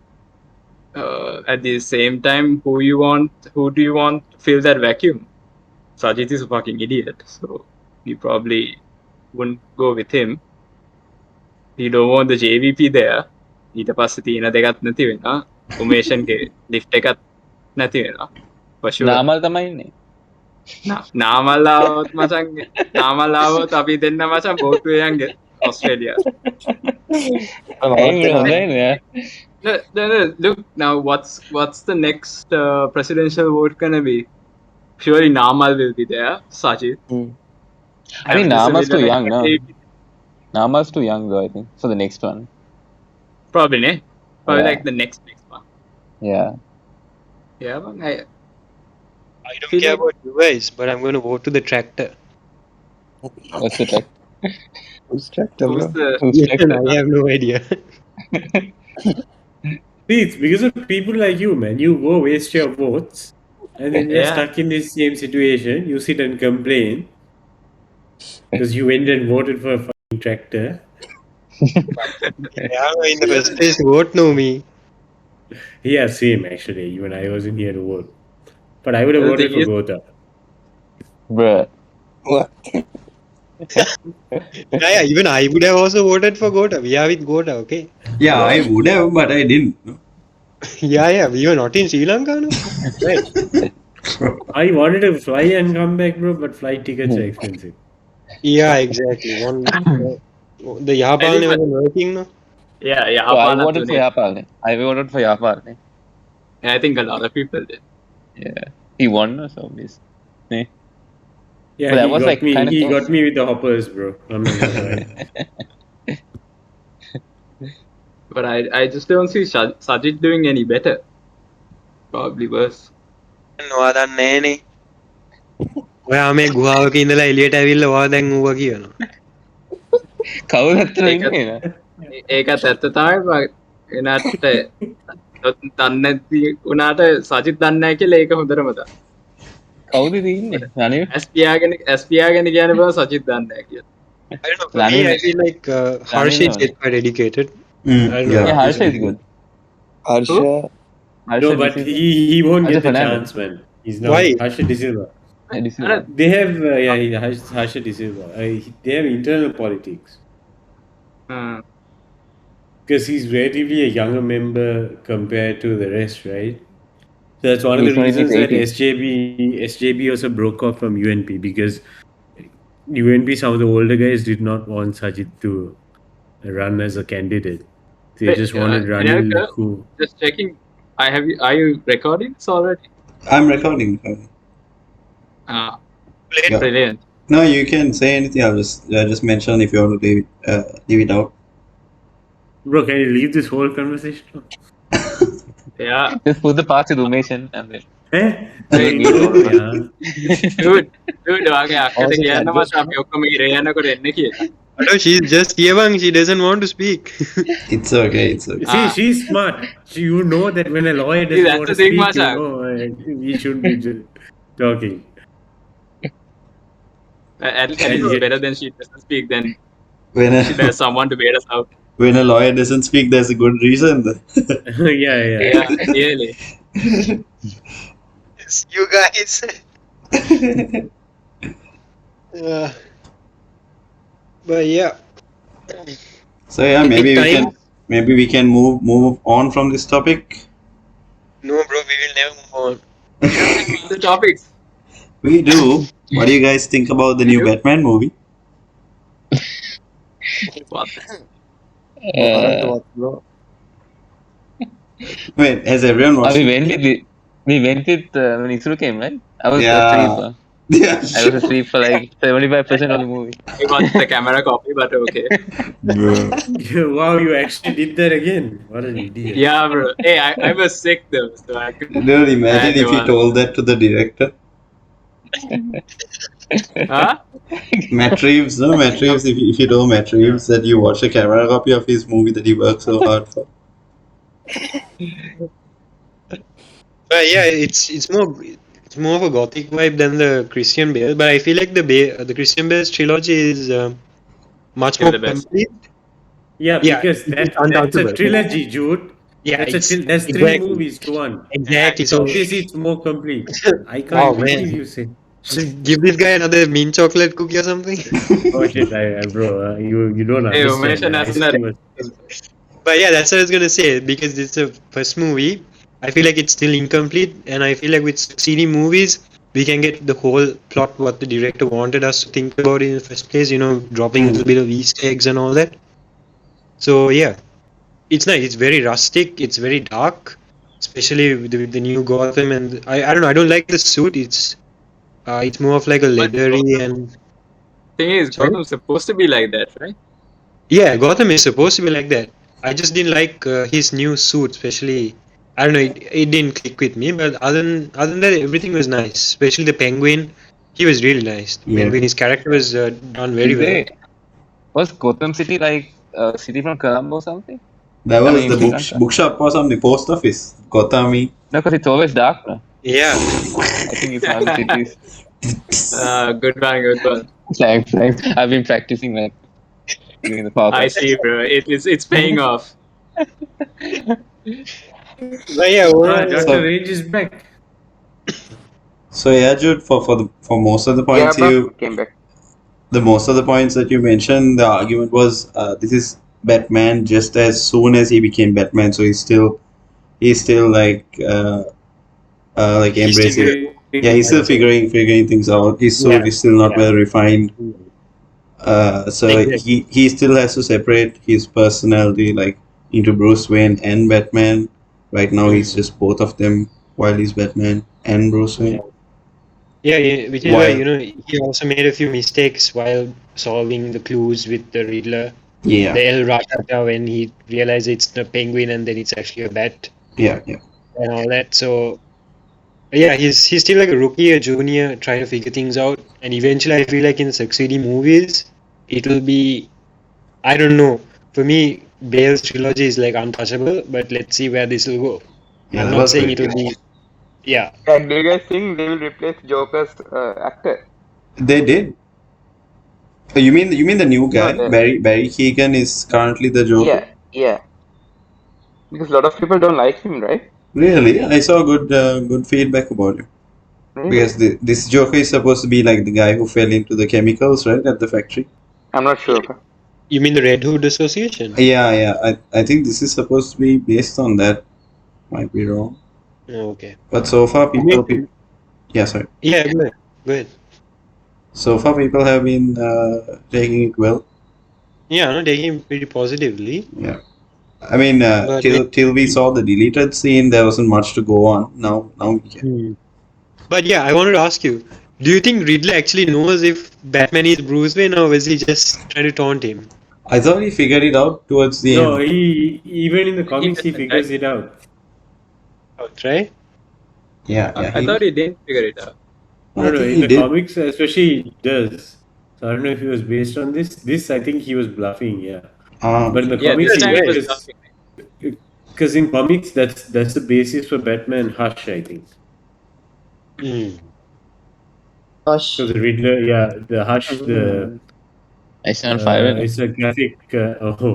at the same time, who do you want to fill that vacuum? Sajid is a fucking idiot, so we probably wouldn't go with him. We don't want the JVP there. ඊට පස්සේ තියෙන දෙකත් නැති වෙනවා. උමේෂන්ගේ lift එකත් නැති වෙනවා. For sure. Namal තමයි ඉන්නේ. නාමල් ආවොත් මචං නාමල් ආවොත් අපි දෙන්න මචං බෝට්ටුවේ යන්ගේ Australia. No, look, now what's the next presidential vote gonna be? Surely Namal will be there, Sajid. I think Namal's too young, no? Namal's too young though, I think, for the next one. Probably, ne? Probably Yeah. like the next one. Yeah. Yeah, but I don't care about you guys, but I'm going to vote to the tractor. What's the track? Who's tractor, who's bro? the Who's tractor? I have no idea. See, it's because of people like you, man. You go waste your votes, and then you're Yeah. stuck in this same situation. You sit and complain because you went and voted for a fucking tractor. Yeah, in the first place, vote no me. Yeah, same actually. Even I wasn't here to vote, but I would have The voted thing for is- Gota. Bruh. What? Yeah, even I would have also voted for Gota. We are with Gota, okay? Yeah, I would have, but I didn't. Yeah, we were not in Sri Lanka, no? Right. I wanted to fly and come back, bro, but flight tickets are expensive. Yeah, exactly. The Yapal wasn't working, no? yeah. So I Apana voted for Tune. Yapal. I voted for Yapal. I think a lot of people did. Yeah. He won, so this. Yeah, But that he was, got like, me. kinda He close. got me with the hoppers, bro. I'm not gonna lie. But I just don't see Sajid doing any better. Probably worse. නොවා දන්නේ නෑනේ. ඔයා මේ ගුහාවක ඉඳලා එළියට ඇවිල්ලා ඔයා දැන් ඌව කියනවා. කවුද ඇත්තට ඉන්නේ නේ? ඒකත් ඇත්ත තමයි. එනට දන්නේ නැති උනාට සජිත් දන්නේ නැහැ කියලා ඒක හොඳටම දන්නවා. කවුද ඉන්නේ? රනිල්? ඇස් පියාගෙන කියන්නේ බව සජිත් දන්නේ නැහැ කියලා. I don't know. For me, I feel like Harshit is quite educated. I don't know. Yeah, Yeah. Harsha is good. Harsha, Harsha No, but this is- he won't Harsha get the Fernandez. chance, man. He's not. Why? Harsha De Silva. this is They have, Harsha De Silva. They have internal politics. Hmm. Because he's relatively a younger member compared to the rest, right? So that's one of the He's only reasons that 18. SJB also broke off from UNP, because UNP, some of the older guys did not want Sajid to run as a candidate. They Wait, just wanted Ranil, Anelka? who Just checking. Are you recording this already? I'm recording. Ah, Yeah. brilliant. No, you can say anything. I'll just mention if you want to leave it out. bro, can you leave this whole conversation? Yeah. Just put the parts with Umesh and then. Eh? Yeah. Dude, වාගේ අක්කට Also, කියන්න just- මචං අපි ඔක්කොම ඉරේ යනකොට එන්න කියලා. No, she's just here, bang. She doesn't want to speak. It's okay. It's okay. See, she's smart. You know that when a lawyer doesn't that's want to the thing, speak, you Masha. know we shouldn't be talking. At least it's better than she doesn't speak, then When there's someone to bail us out. a lawyer doesn't speak, there's a good reason. Yeah. Yeah, really. Yes, you guys. But yeah. So yeah, Time. maybe we can move on from this topic. No, bro, we will never move on. The topics. We do. What do you guys think about the new do? Batman movie? What? Warrant to watch, bro. Wait, has everyone watched it? We went with when Isru came, right? I was Yeah. asleep. Yeah, I was sure. asleep for like 75% of the movie. I watched the camera copy, but okay. Bro. Wow, you actually did that again. What an idiot. Yeah, bro. Hey, I was sick though, so I could. Dude, imagine And if you one- told that to the director. Huh? Matt Reeves, no? Matt Reeves, if you told Matt Reeves that you watch a camera copy of his movie that he worked so hard for. But yeah, it's more of a gothic vibe than the Christian Bale. But I feel like the Christian Bale's trilogy is much Still more the best. complete. Yeah, Yeah, because it's that's a untouchable. trilogy, Jude. Yeah, That's it's that's three exactly. movies to one. Exactly. So Obviously, it's more complete. I can't Wow, believe man. you say. just give this guy another mint chocolate cookie or something. Oh shit, bro, you don't Hey, understand. Umesh and Ice Asana. cream was- But yeah, that's what I was gonna say. Because it's the first movie, I feel like it's still incomplete, and I feel like with succeeding movies, we can get the whole plot what the director wanted us to think about in the first place. Dropping a little bit of Easter eggs and all that. So yeah, it's nice. It's very rustic. It's very dark, especially with the new Gotham. And I don't know. I don't like the suit. It's more of like a leathery and Thing is, Sorry? Gotham's supposed to be like that, right? yeah, Gotham is supposed to be like that. I just didn't like his new suit, especially. I don't know. It didn't click with me, but other than that, everything was nice. Especially the Penguin, he was really nice. Yeah. Penguin, his character was done very Is well. it- Was Gotham City like a city from Colombo or something? That was mean, the Sri Lanka. bookshop or something, post office. Gotami. No, because it's always dark. No? Yeah, I think it's one of the cities. Good one. Thanks. I've been practicing like during the past. I see, bro. It's paying off. but yeah, overall, Dr. Rage is back. So yeah, Jude, for most of the Yeah, points bro. Came back. most of the points that you mentioned, the argument was this is Batman just as soon as he became Batman, so he's still like He's embracing. still- Yeah, he's still figuring is out. His suit Yeah. is still not Yeah. well refined. So Exactly. he still has to separate his personality like into Bruce Wayne and Batman. Right now he's just both of them while he's Batman and Bruce Wayne. Yeah, which is Why? why he also made a few mistakes while solving the clues with the Riddler. Yeah, The El Ratata when he realized it's the Penguin and then it's actually a bat yeah. and all that. So yeah, he's still like a rookie, a junior, trying to figure things out. And eventually, I feel like in succeeding movies, it will be. I don't know. For me, Bale's trilogy is like untouchable, but let's see where this will go. Yeah, I'm that not was saying pretty it will be. Yeah, And do you guys think they will replace Joker's actor? They did. Oh, you mean the new guy? No, Barry Keoghan is currently the Joker. Yeah. Because a lot of people don't like him, right? Really, I saw good feedback about him Really? because this Joker is supposed to be like the guy who fell into the chemicals, right, at the factory. I'm not sure. you mean the Red Hood Association? Yeah. I think this is supposed to be based on that. Might be wrong, Oh, okay. but so far people. Yeah, sorry. Yeah, go ahead. So far people have been taking it well. Yeah, I'm taking it pretty positively. Yeah. I mean, But till we saw the deleted scene, there wasn't much to go on. Now we can. But yeah, I wanted to ask you: do you think Riddler actually knows if Batman is Bruce Wayne, or was he just trying to taunt him? I thought he figured it out towards the No, end. he even in the comics he figures it out. Right? Yeah. I thought he didn't figure it out. I No, think in he the did. comics especially he does. So I don't know if he was based on this. This I think he was bluffing, yeah. But in the Yeah, comics this time it was he nothing. because in comics that's the basis for Batman Hush, I think. Hush. So the Riddler, yeah, the Hush, the I stand on fire. it's a graphic. Oh.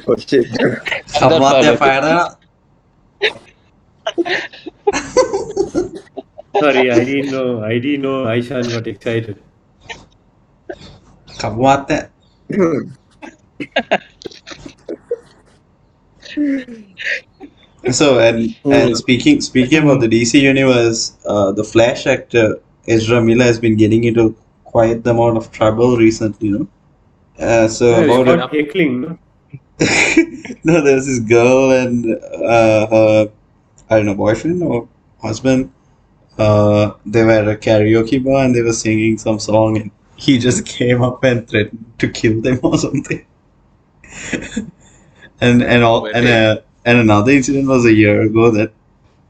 Oh shit. Somewhat fire. Sorry, I didn't know Aishan got excited. Somewhat that. So and speaking about the DC universe, the Flash actor Ezra Miller has been getting into quite the amount of trouble recently, you know. So Yeah, about it's not heckling, no? no, there was this girl and her, I don't know, boyfriend or husband. They were at a karaoke bar and they were singing some song, and he just came up and threatened to kill them or something. And another incident was a year ago that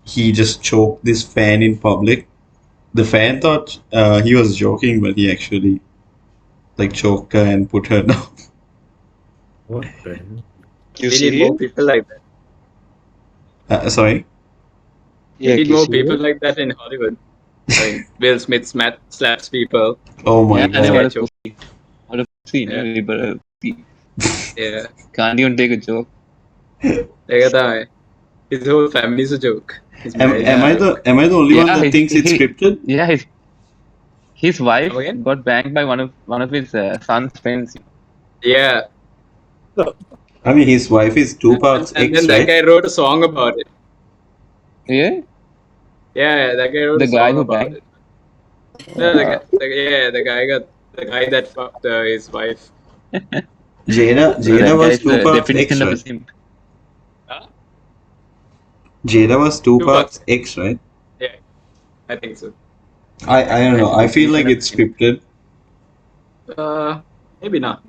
he just choked this fan in public. The fan thought he was joking, but he actually like choked her and put her down. What the hell? You We need more serious? people like that. Sorry. We Yeah, need you more serious? people like that in Hollywood. Like Will Smith slaps people. Oh my Yeah, god. what a joke. pussy. What a pussy. Yeah. Yeah. But a pussy. Yeah. Can't even take a joke. His whole family's a joke. His Am marriage I is a joke. the only one that his- thinks it's he- scripted? Yeah, his wife Come again? got banged by one of his son's friends. Yeah. I mean, his wife is Tupac's And ex, then that right? guy wrote a song about it. Yeah, Yeah, that guy wrote The a guy song who about banged? it. No, the guy that fucked his wife. Jada that was guy's the Tupac's ex, definition of a right? simp. Jada was Tupac's ex, right? Yeah, I think so. I don't know. I feel like it's scripted. Maybe not.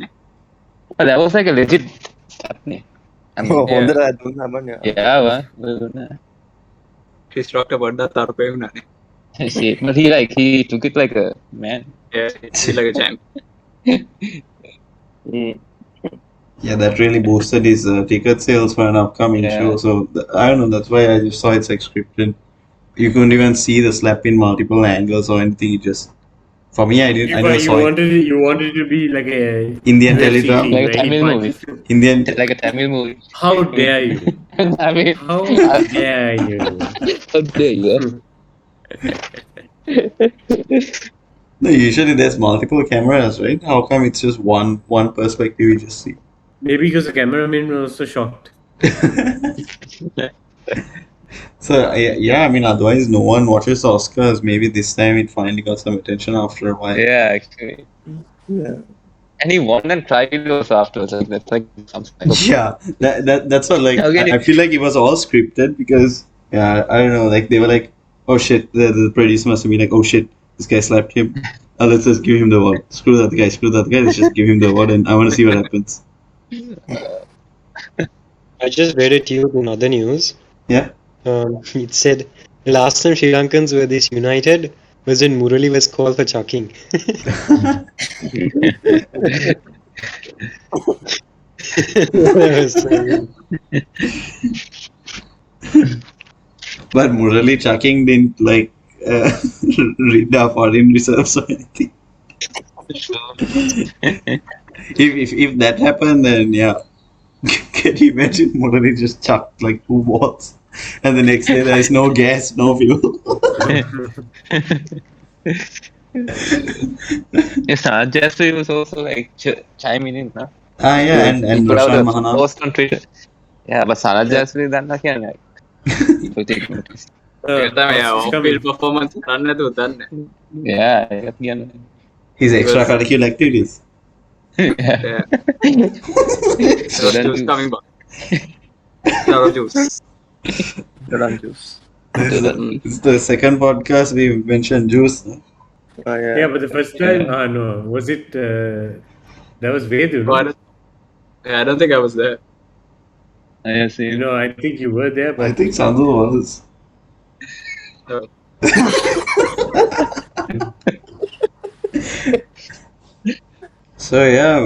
But that was like a legit. I mean, Oh, Yeah. හොඳට දුන්න හමන්න. yeah, Chris talked about that Tarpe. shit. But he took it like a man. Yeah, he's like a champ. Yeah, that really boosted his ticket sales for an upcoming Yeah. show. So I don't know. That's why I just saw it's like scripted. You couldn't even see the slap in multiple angles or anything. You just, for me, I didn't. I never saw it. You wanted it to be like a Indian UFC teledrama? thing, Like a where he Tamil punches- movie. Indian. Like a Tamil movie. How dare you? I mean, How dare you? how dare you? No, usually there's multiple cameras, right? How come it's just one perspective you just see? Maybe because the cameraman was also shocked. So yeah, I mean, otherwise no one watches the Oscars. Maybe this time it finally got some attention after a while. Yeah, actually. Yeah. And he won and tried it also afterwards. Like, that's like some Yeah, that's what like Okay. I feel like it was all scripted because I don't know, like they were like, oh shit, the producer must have been like, oh shit, this guy slapped him. Let's just give him the award. Screw that guy. Let's just give him the award, and I want to see what happens. I just read it to you in other news. Yeah. It said the last time Sri Lankans were this united was when Murali was called for chucking. But Murali Chucking didn't like read our foreign reserves or anything. If that happened, then yeah. Can you imagine Murali just chucked like 2 balls, and the next day there is no gas, no fuel. Yes, Jeffrey was also like chiming in, huh? Yeah, and He put out Roshan a Mahana. post on Twitter. Yeah, but Sana Jasri done again. Like, people take notice. Off-field performance කරන්න නැතුව දන්නේ. Yeah, again. His extracurricular activities. Yeah. Yeah. So then Juice coming back. Taro juice. Orange juice. It's the second podcast we mentioned juice. Oh, yeah. Yeah, but the first time, no, was it? That was Vedu. Oh, No? I don't think I was there. I see. You know, I think you were there, I but think Sandhu was. Oh. So yeah,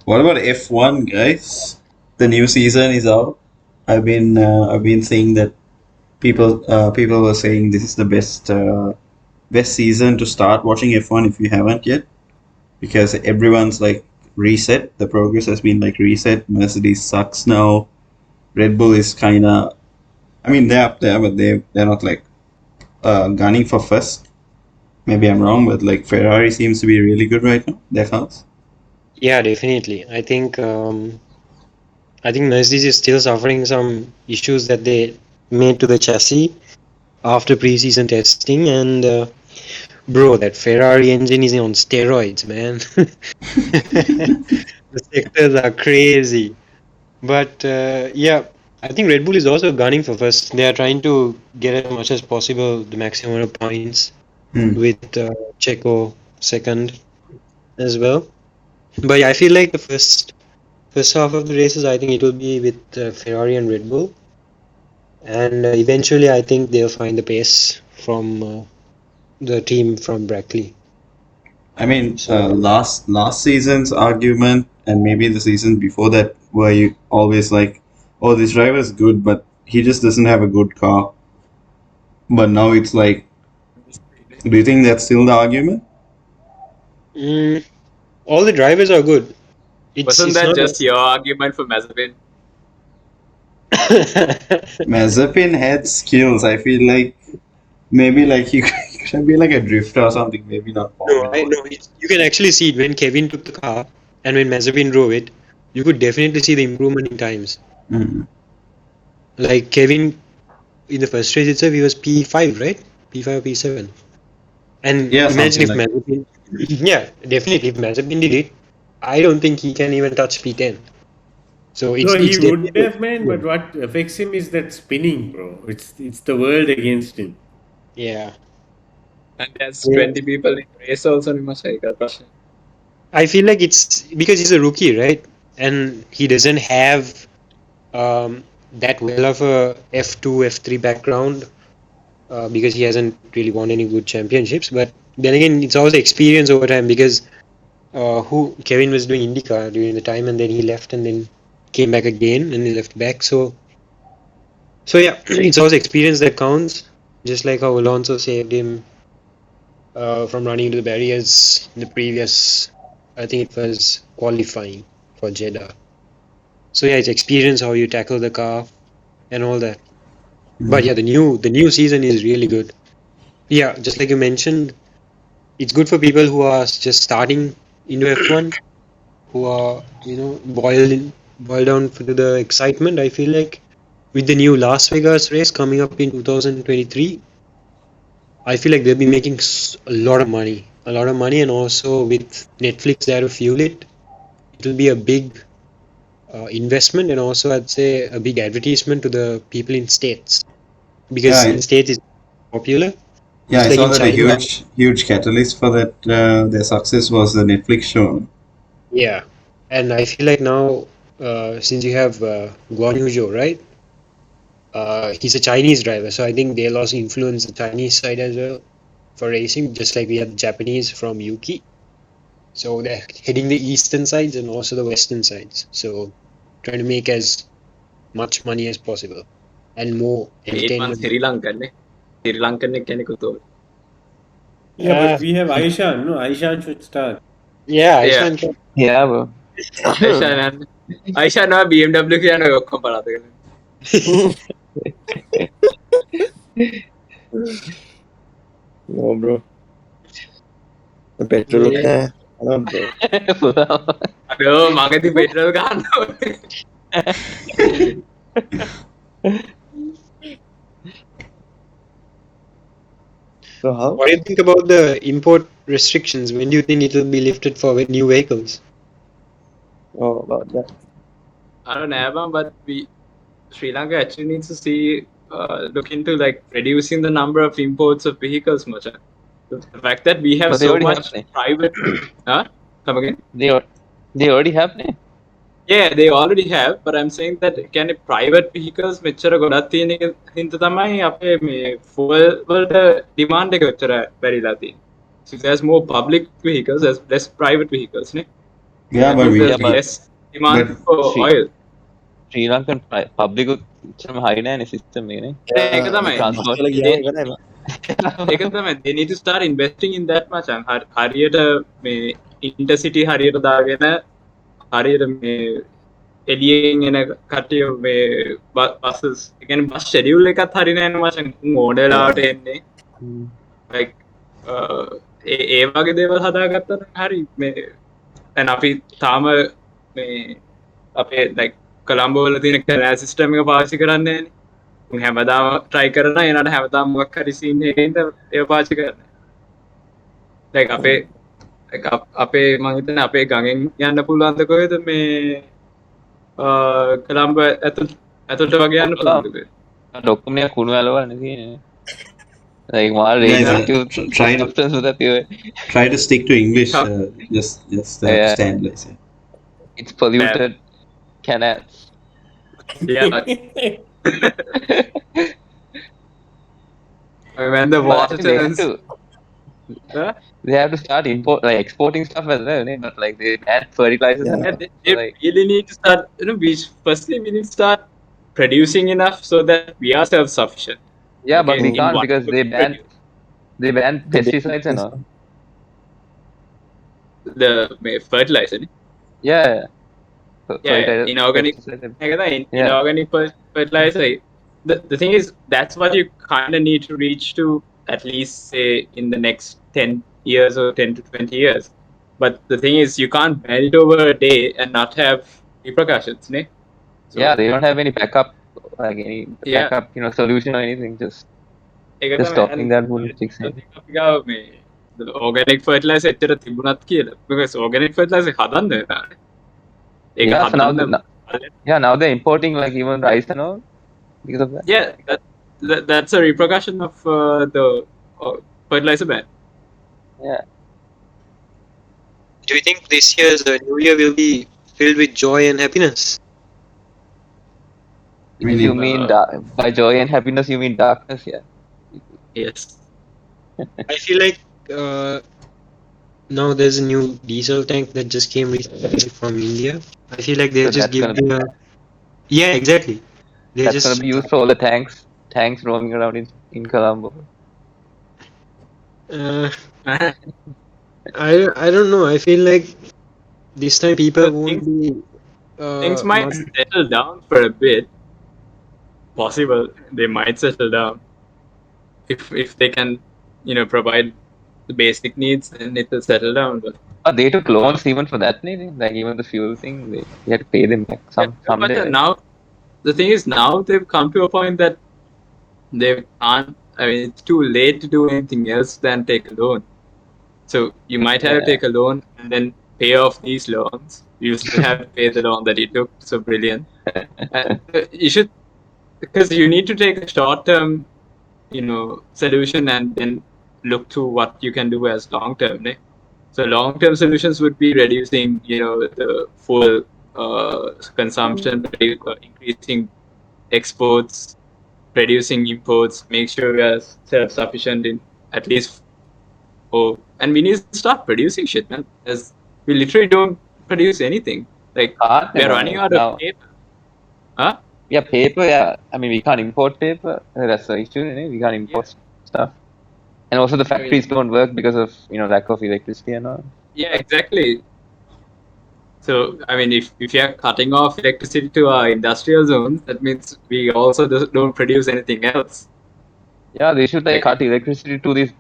what about F1, guys? The new season is out. I've been saying that people were saying this is the best season to start watching F1 if you haven't yet, because everyone's like reset. The progress has been like reset. Mercedes sucks now. Red Bull is kind of, I mean, they're up there, but they're not like gunning for first. Maybe I'm wrong, but like Ferrari seems to be really good right now. Their cars. Yeah, definitely. I think Mercedes is still suffering some issues that they made to the chassis after pre-season testing, and Bro, that Ferrari engine is on steroids, man. The sectors are crazy. But yeah, I think Red Bull is also gunning for first. They are trying to get as much as possible the maximum amount of points Hmm. with Checo second as well. But yeah, I feel like the first half of the races, I think it will be with Ferrari and Red Bull, and eventually I think they'll find the pace from the team from Brackley. I mean, So last season's argument and maybe the season before that were you always like, oh, this driver is good, but he just doesn't have a good car. But now it's like, do you think that's still the argument? mm, all the drivers are good. Wasn't It's that not just your argument for Mazepin? Mazepin had skills. I feel like maybe like he should be like a drifter or something. Maybe not No, Formula I One. know. You can actually see it when Kevin took the car and when Mazepin drove it. You could definitely see the improvement in times. Mhm. Like Kevin in the first race itself, he was P5, right? P5 or P7. And Yeah, imagine something if like. Mazepin, yeah, definitely if Mazepin did it, I don't think he can even touch P10. So No, he it's would definitely, have, man. But what affects him is that spinning, bro. It's the world against him. yeah. And there's Yeah. 20 people in the race also. I feel like it's because he's a rookie, right? And he doesn't have that well of a F2, F3 background because he hasn't really won any good championships. But then again, it's also experience over time because who Kevin was doing IndyCar during the time, and then he left and then came back again and he left back. So yeah, it's also experience that counts. Just like how Alonso saved him from running into the barriers in the previous, I think it was qualifying for Jeddah. So yeah, it's experience how you tackle the car and all that. But yeah, the new season is really good. Yeah, just like you mentioned, it's good for people who are just starting into F1, who are boiled down to the excitement. I feel like with the new Las Vegas race coming up in 2023, I feel like they'll be making a lot of money, and also with Netflix there to fuel it, it will be a big investment, and also I'd say a big advertisement to the people in states because Yeah, in states it's popular. yeah. I Just like saw in that a China, huge catalyst for that their success was the Netflix show. yeah. And I feel like now, since you have Guan Yu Zhou, right? He's a Chinese driver, so I think they'll also influence the Chinese side as well for racing, just like we have the Japanese from Yuki. So they're heading the eastern sides and also the western sides. So trying to make as much money as possible and more 8 months entertainment. Sri Lankan. Sri Lankan කෙනෙකුතු. Yeah, Uh, but we have Aishan. No, Aishan should start. yeah, Yeah. Ishan can. Yeah, bro. Aisha now BMW කියන ඔය ඔක්කොම පලාතගෙන. No, bro. The petrol. Yeah. No, bro. අඩෝ මගදී petrol ගන්න ඕනේ. So how? What do you think about the import restrictions? When do you think it will be lifted for new vehicles? Oh, about that. I don't know, but Sri Lanka actually needs to see look into like reducing the number of imports of vehicles much. The fact that we have But they so already much have, ne? private come again? They already have, ne? Yeah, they already have, but I'm saying that can private vehicles මෙච්චර ගොඩක් තියෙන එක හින්දා තමයි අපේ මේ fuel වලට demand එක ඔච්චර වැඩිලා තියෙන්නේ. So if there's more public vehicles, there's less private vehicles, ne? Yeah, but Means we there's but- less demand but- for Sri- oil. Sri Lankan public high නෑනේ system එක නේ. ඒක තමයි. Transport. කියලා ගියාම ඉවරයි. ඒක තමයි they need to start investing in that much හරියට මේ intercity හරියට දාගෙන හරියට මේ එළියෙන් එන කට්ටිය මේ buses ඒ කියන්නේ bus schedule එකත් හරි නෑනේ මචං ඕඩර්ලාට එන්නේ like ඒ වගේ දේවල් හදාගත්තා නම් හරි මේ දැන් අපි තාම මේ අපේ like කොළඹ වල තියෙන canal system එක පාවිච්චි කරන්නේ නෑනේ හැමදාම try කරන එනට හැමදාම මොකක් හරි scene එකකින්ද ඒක පාවිච්චි කරන්නේ like අපේ මම හිතන්නේ අපේ ගඟෙන් යන්න පුළුවන්ද කොහෙද මේ කොළඹ ඇතුළට වගේ යන්න පුළුවන්ද කොහෙද? ඔක්කොම නිකන් කුණු ඇලවන්නේ තියෙන්නේ. Like more Guys, radioactive try to substance with that theory. try to stick to English. Just Yeah. standards. Yeah. It's polluted canals. Yeah. When the But water actually turns, huh? they have to start exporting stuff as well, eh? But like they add fertilizers and Yeah, stuff. they Like, really need to start. Firstly we need to start producing enough so that we are self-sufficient. yeah, but Okay, we in can't what because we produce. they ban pesticides and all. The fertilizer. Yeah. Yeah, Fertilizer, inorganic. pesticides. Inorganic fertilizer. The thing is, that's what you kind of need to reach to at least say in the next 10 years or 10 to 20 years. But the thing is, you can't melt over a day and not have repercussions, ne? So, Yeah, they don't have any backup, like any Yeah. backup, solution or anything. Just ඒක තමයි. stopping And that would fix I it. think අපි ගාව මේ organic fertilizer එච්චර තිබුණත් කියලා. Because organic fertilizer හදන්න වෙනවා. ඒක Yeah, so හදන්න now they're importing like even rice and all because of that. Yeah, that's a repercussion of the fertilizer ban. Yeah. Do you think this year's New Year will be filled with joy and happiness? Really, You mean by joy and happiness, you mean darkness? Yeah. Yes. I feel like now there's a new diesel tank that just came recently from India. I feel like they'll So just that's give gonna yeah, exactly. They That's just gonna be used for all the tanks roaming around in Colombo. I don't know. I feel like this time people So won't be Things might settle down for a bit. Possible they might settle down if they can, provide the basic needs, then it will settle down. But They took loans even for that, maybe? Like even the fuel thing, you had to pay them back someday. but now the thing is, now they've come to a point that they can't. I mean, it's too late to do anything else than take a loan. So you might have to take a loan and then pay off these loans. You still have to pay the loan that you took. So brilliant. You should, because you need to take a short-term, solution and then look to what you can do as long-term. So long-term solutions would be reducing, the fuel consumption, increasing exports, reducing imports, make sure we are self-sufficient in at least. And we need to start producing shit, man. As we literally don't produce anything. Like we're running out of paper. Huh? Yeah, paper. Yeah, I mean we can't import paper. That's the issue. We can't import stuff, and also the factories don't work because of lack of electricity and all. Yeah, exactly. So I mean, if you are cutting off electricity to our industrial zones, that means we also don't produce anything else. Yeah, they should cut electricity to these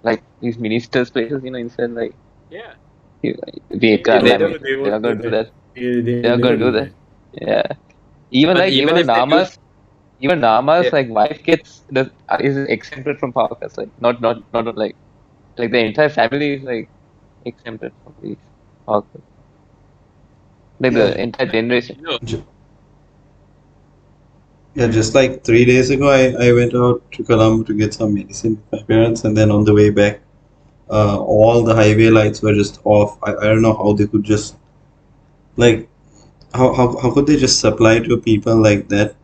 ministers' places, instead Yeah. They're not going to do that. They're going to do that. Yeah. Even Nama's wife is exempted from power cuts. Like not like the entire family is exempted from these power cuts. Like the entire generation. Yeah, just like 3 days ago, I went out to Colombo to get some medicine with my parents, and then on the way back, all the highway lights were just off. I don't know how they could just how could they just supply to people like that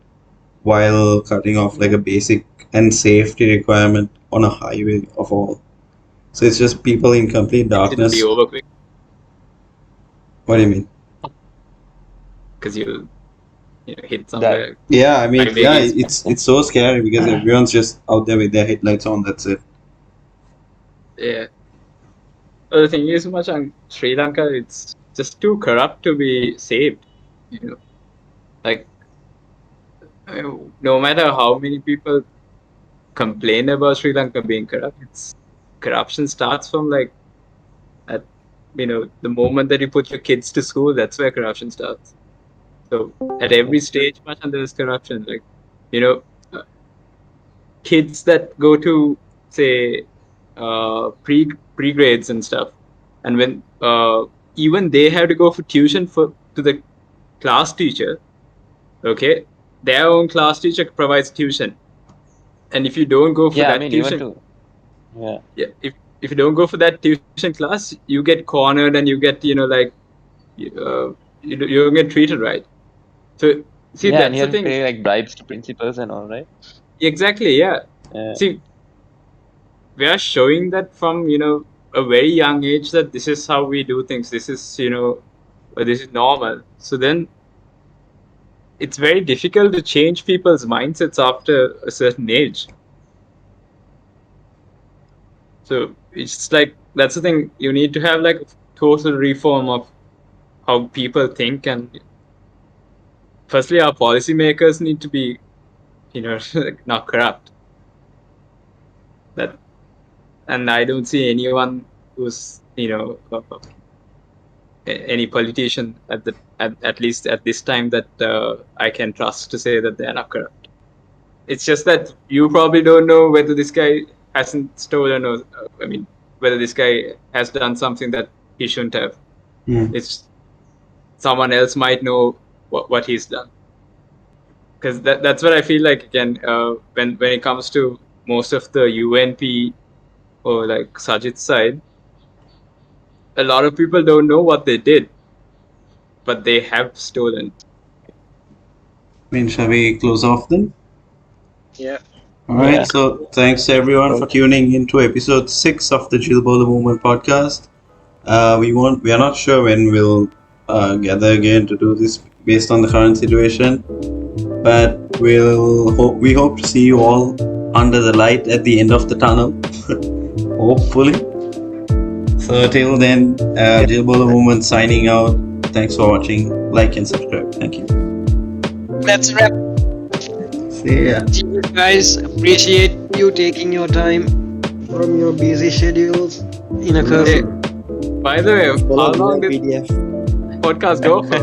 while cutting off like a basic and safety requirement on a highway of all. So it's just people in complete darkness. It'll be over quick. What do you mean? Because you hit somewhere. Yeah, I mean, it's so scary because everyone's just out there with their headlights on. That's it. Yeah. Well, the thing is, much on Sri Lanka, it's just too corrupt to be saved. Like no matter how many people complain about Sri Lanka being corrupt, corruption starts from the moment that you put your kids to school. That's where corruption starts. So at every stage, much there is corruption. Kids that go to say pre grades and stuff, and when even they have to go for tuition to the class teacher. Okay, their own class teacher provides tuition, and if you don't go for Yeah, I that mean, even tuition, to. Yeah. yeah, if you don't go for that tuition class, you get cornered and you get you don't get treated right. So see, Yeah, and that's he the has to thing. pay like bribes to principals and all, right? Exactly, yeah. Yeah. See, we are showing that from a very young age that this is how we do things. This is this is normal. So then it's very difficult to change people's mindsets after a certain age. So it's like that's the thing. You need to have like a total reform of how people think, and firstly, our policymakers need to be not corrupt. That, and I don't see anyone who's any politician at least at this time that I can trust to say that they're not corrupt. It's just that you probably don't know whether this guy hasn't stolen or whether this guy has done something that he shouldn't have. It's someone else might know what he's done, because that's what I feel like again when it comes to most of the UNP or like Sajid's side, a lot of people don't know what they did, but they have stolen. Shall we close off then? Yeah. All right. Yeah. So thanks everyone for tuning into episode 6 of the Jill Bola Movement Podcast. We are not sure when we'll gather again to do this based on the current situation, but we hope to see you all under the light at the end of the tunnel, hopefully. So till then, Jill Bola Movement signing out. Thanks for watching. Like and subscribe. Thank you. That's a wrap. See ya. Cheers, guys. Appreciate you taking your time from your busy schedules in a curfew. By the way, how long did PDF. podcast go for?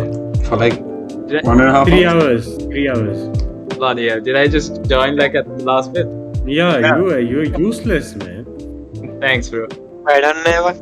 For like Did 1.5 3 hours. hours. 3 hours. Bloody hell. Did I just join like at the last bit? Yeah, you're useless, man. Thanks, bro. I don't know.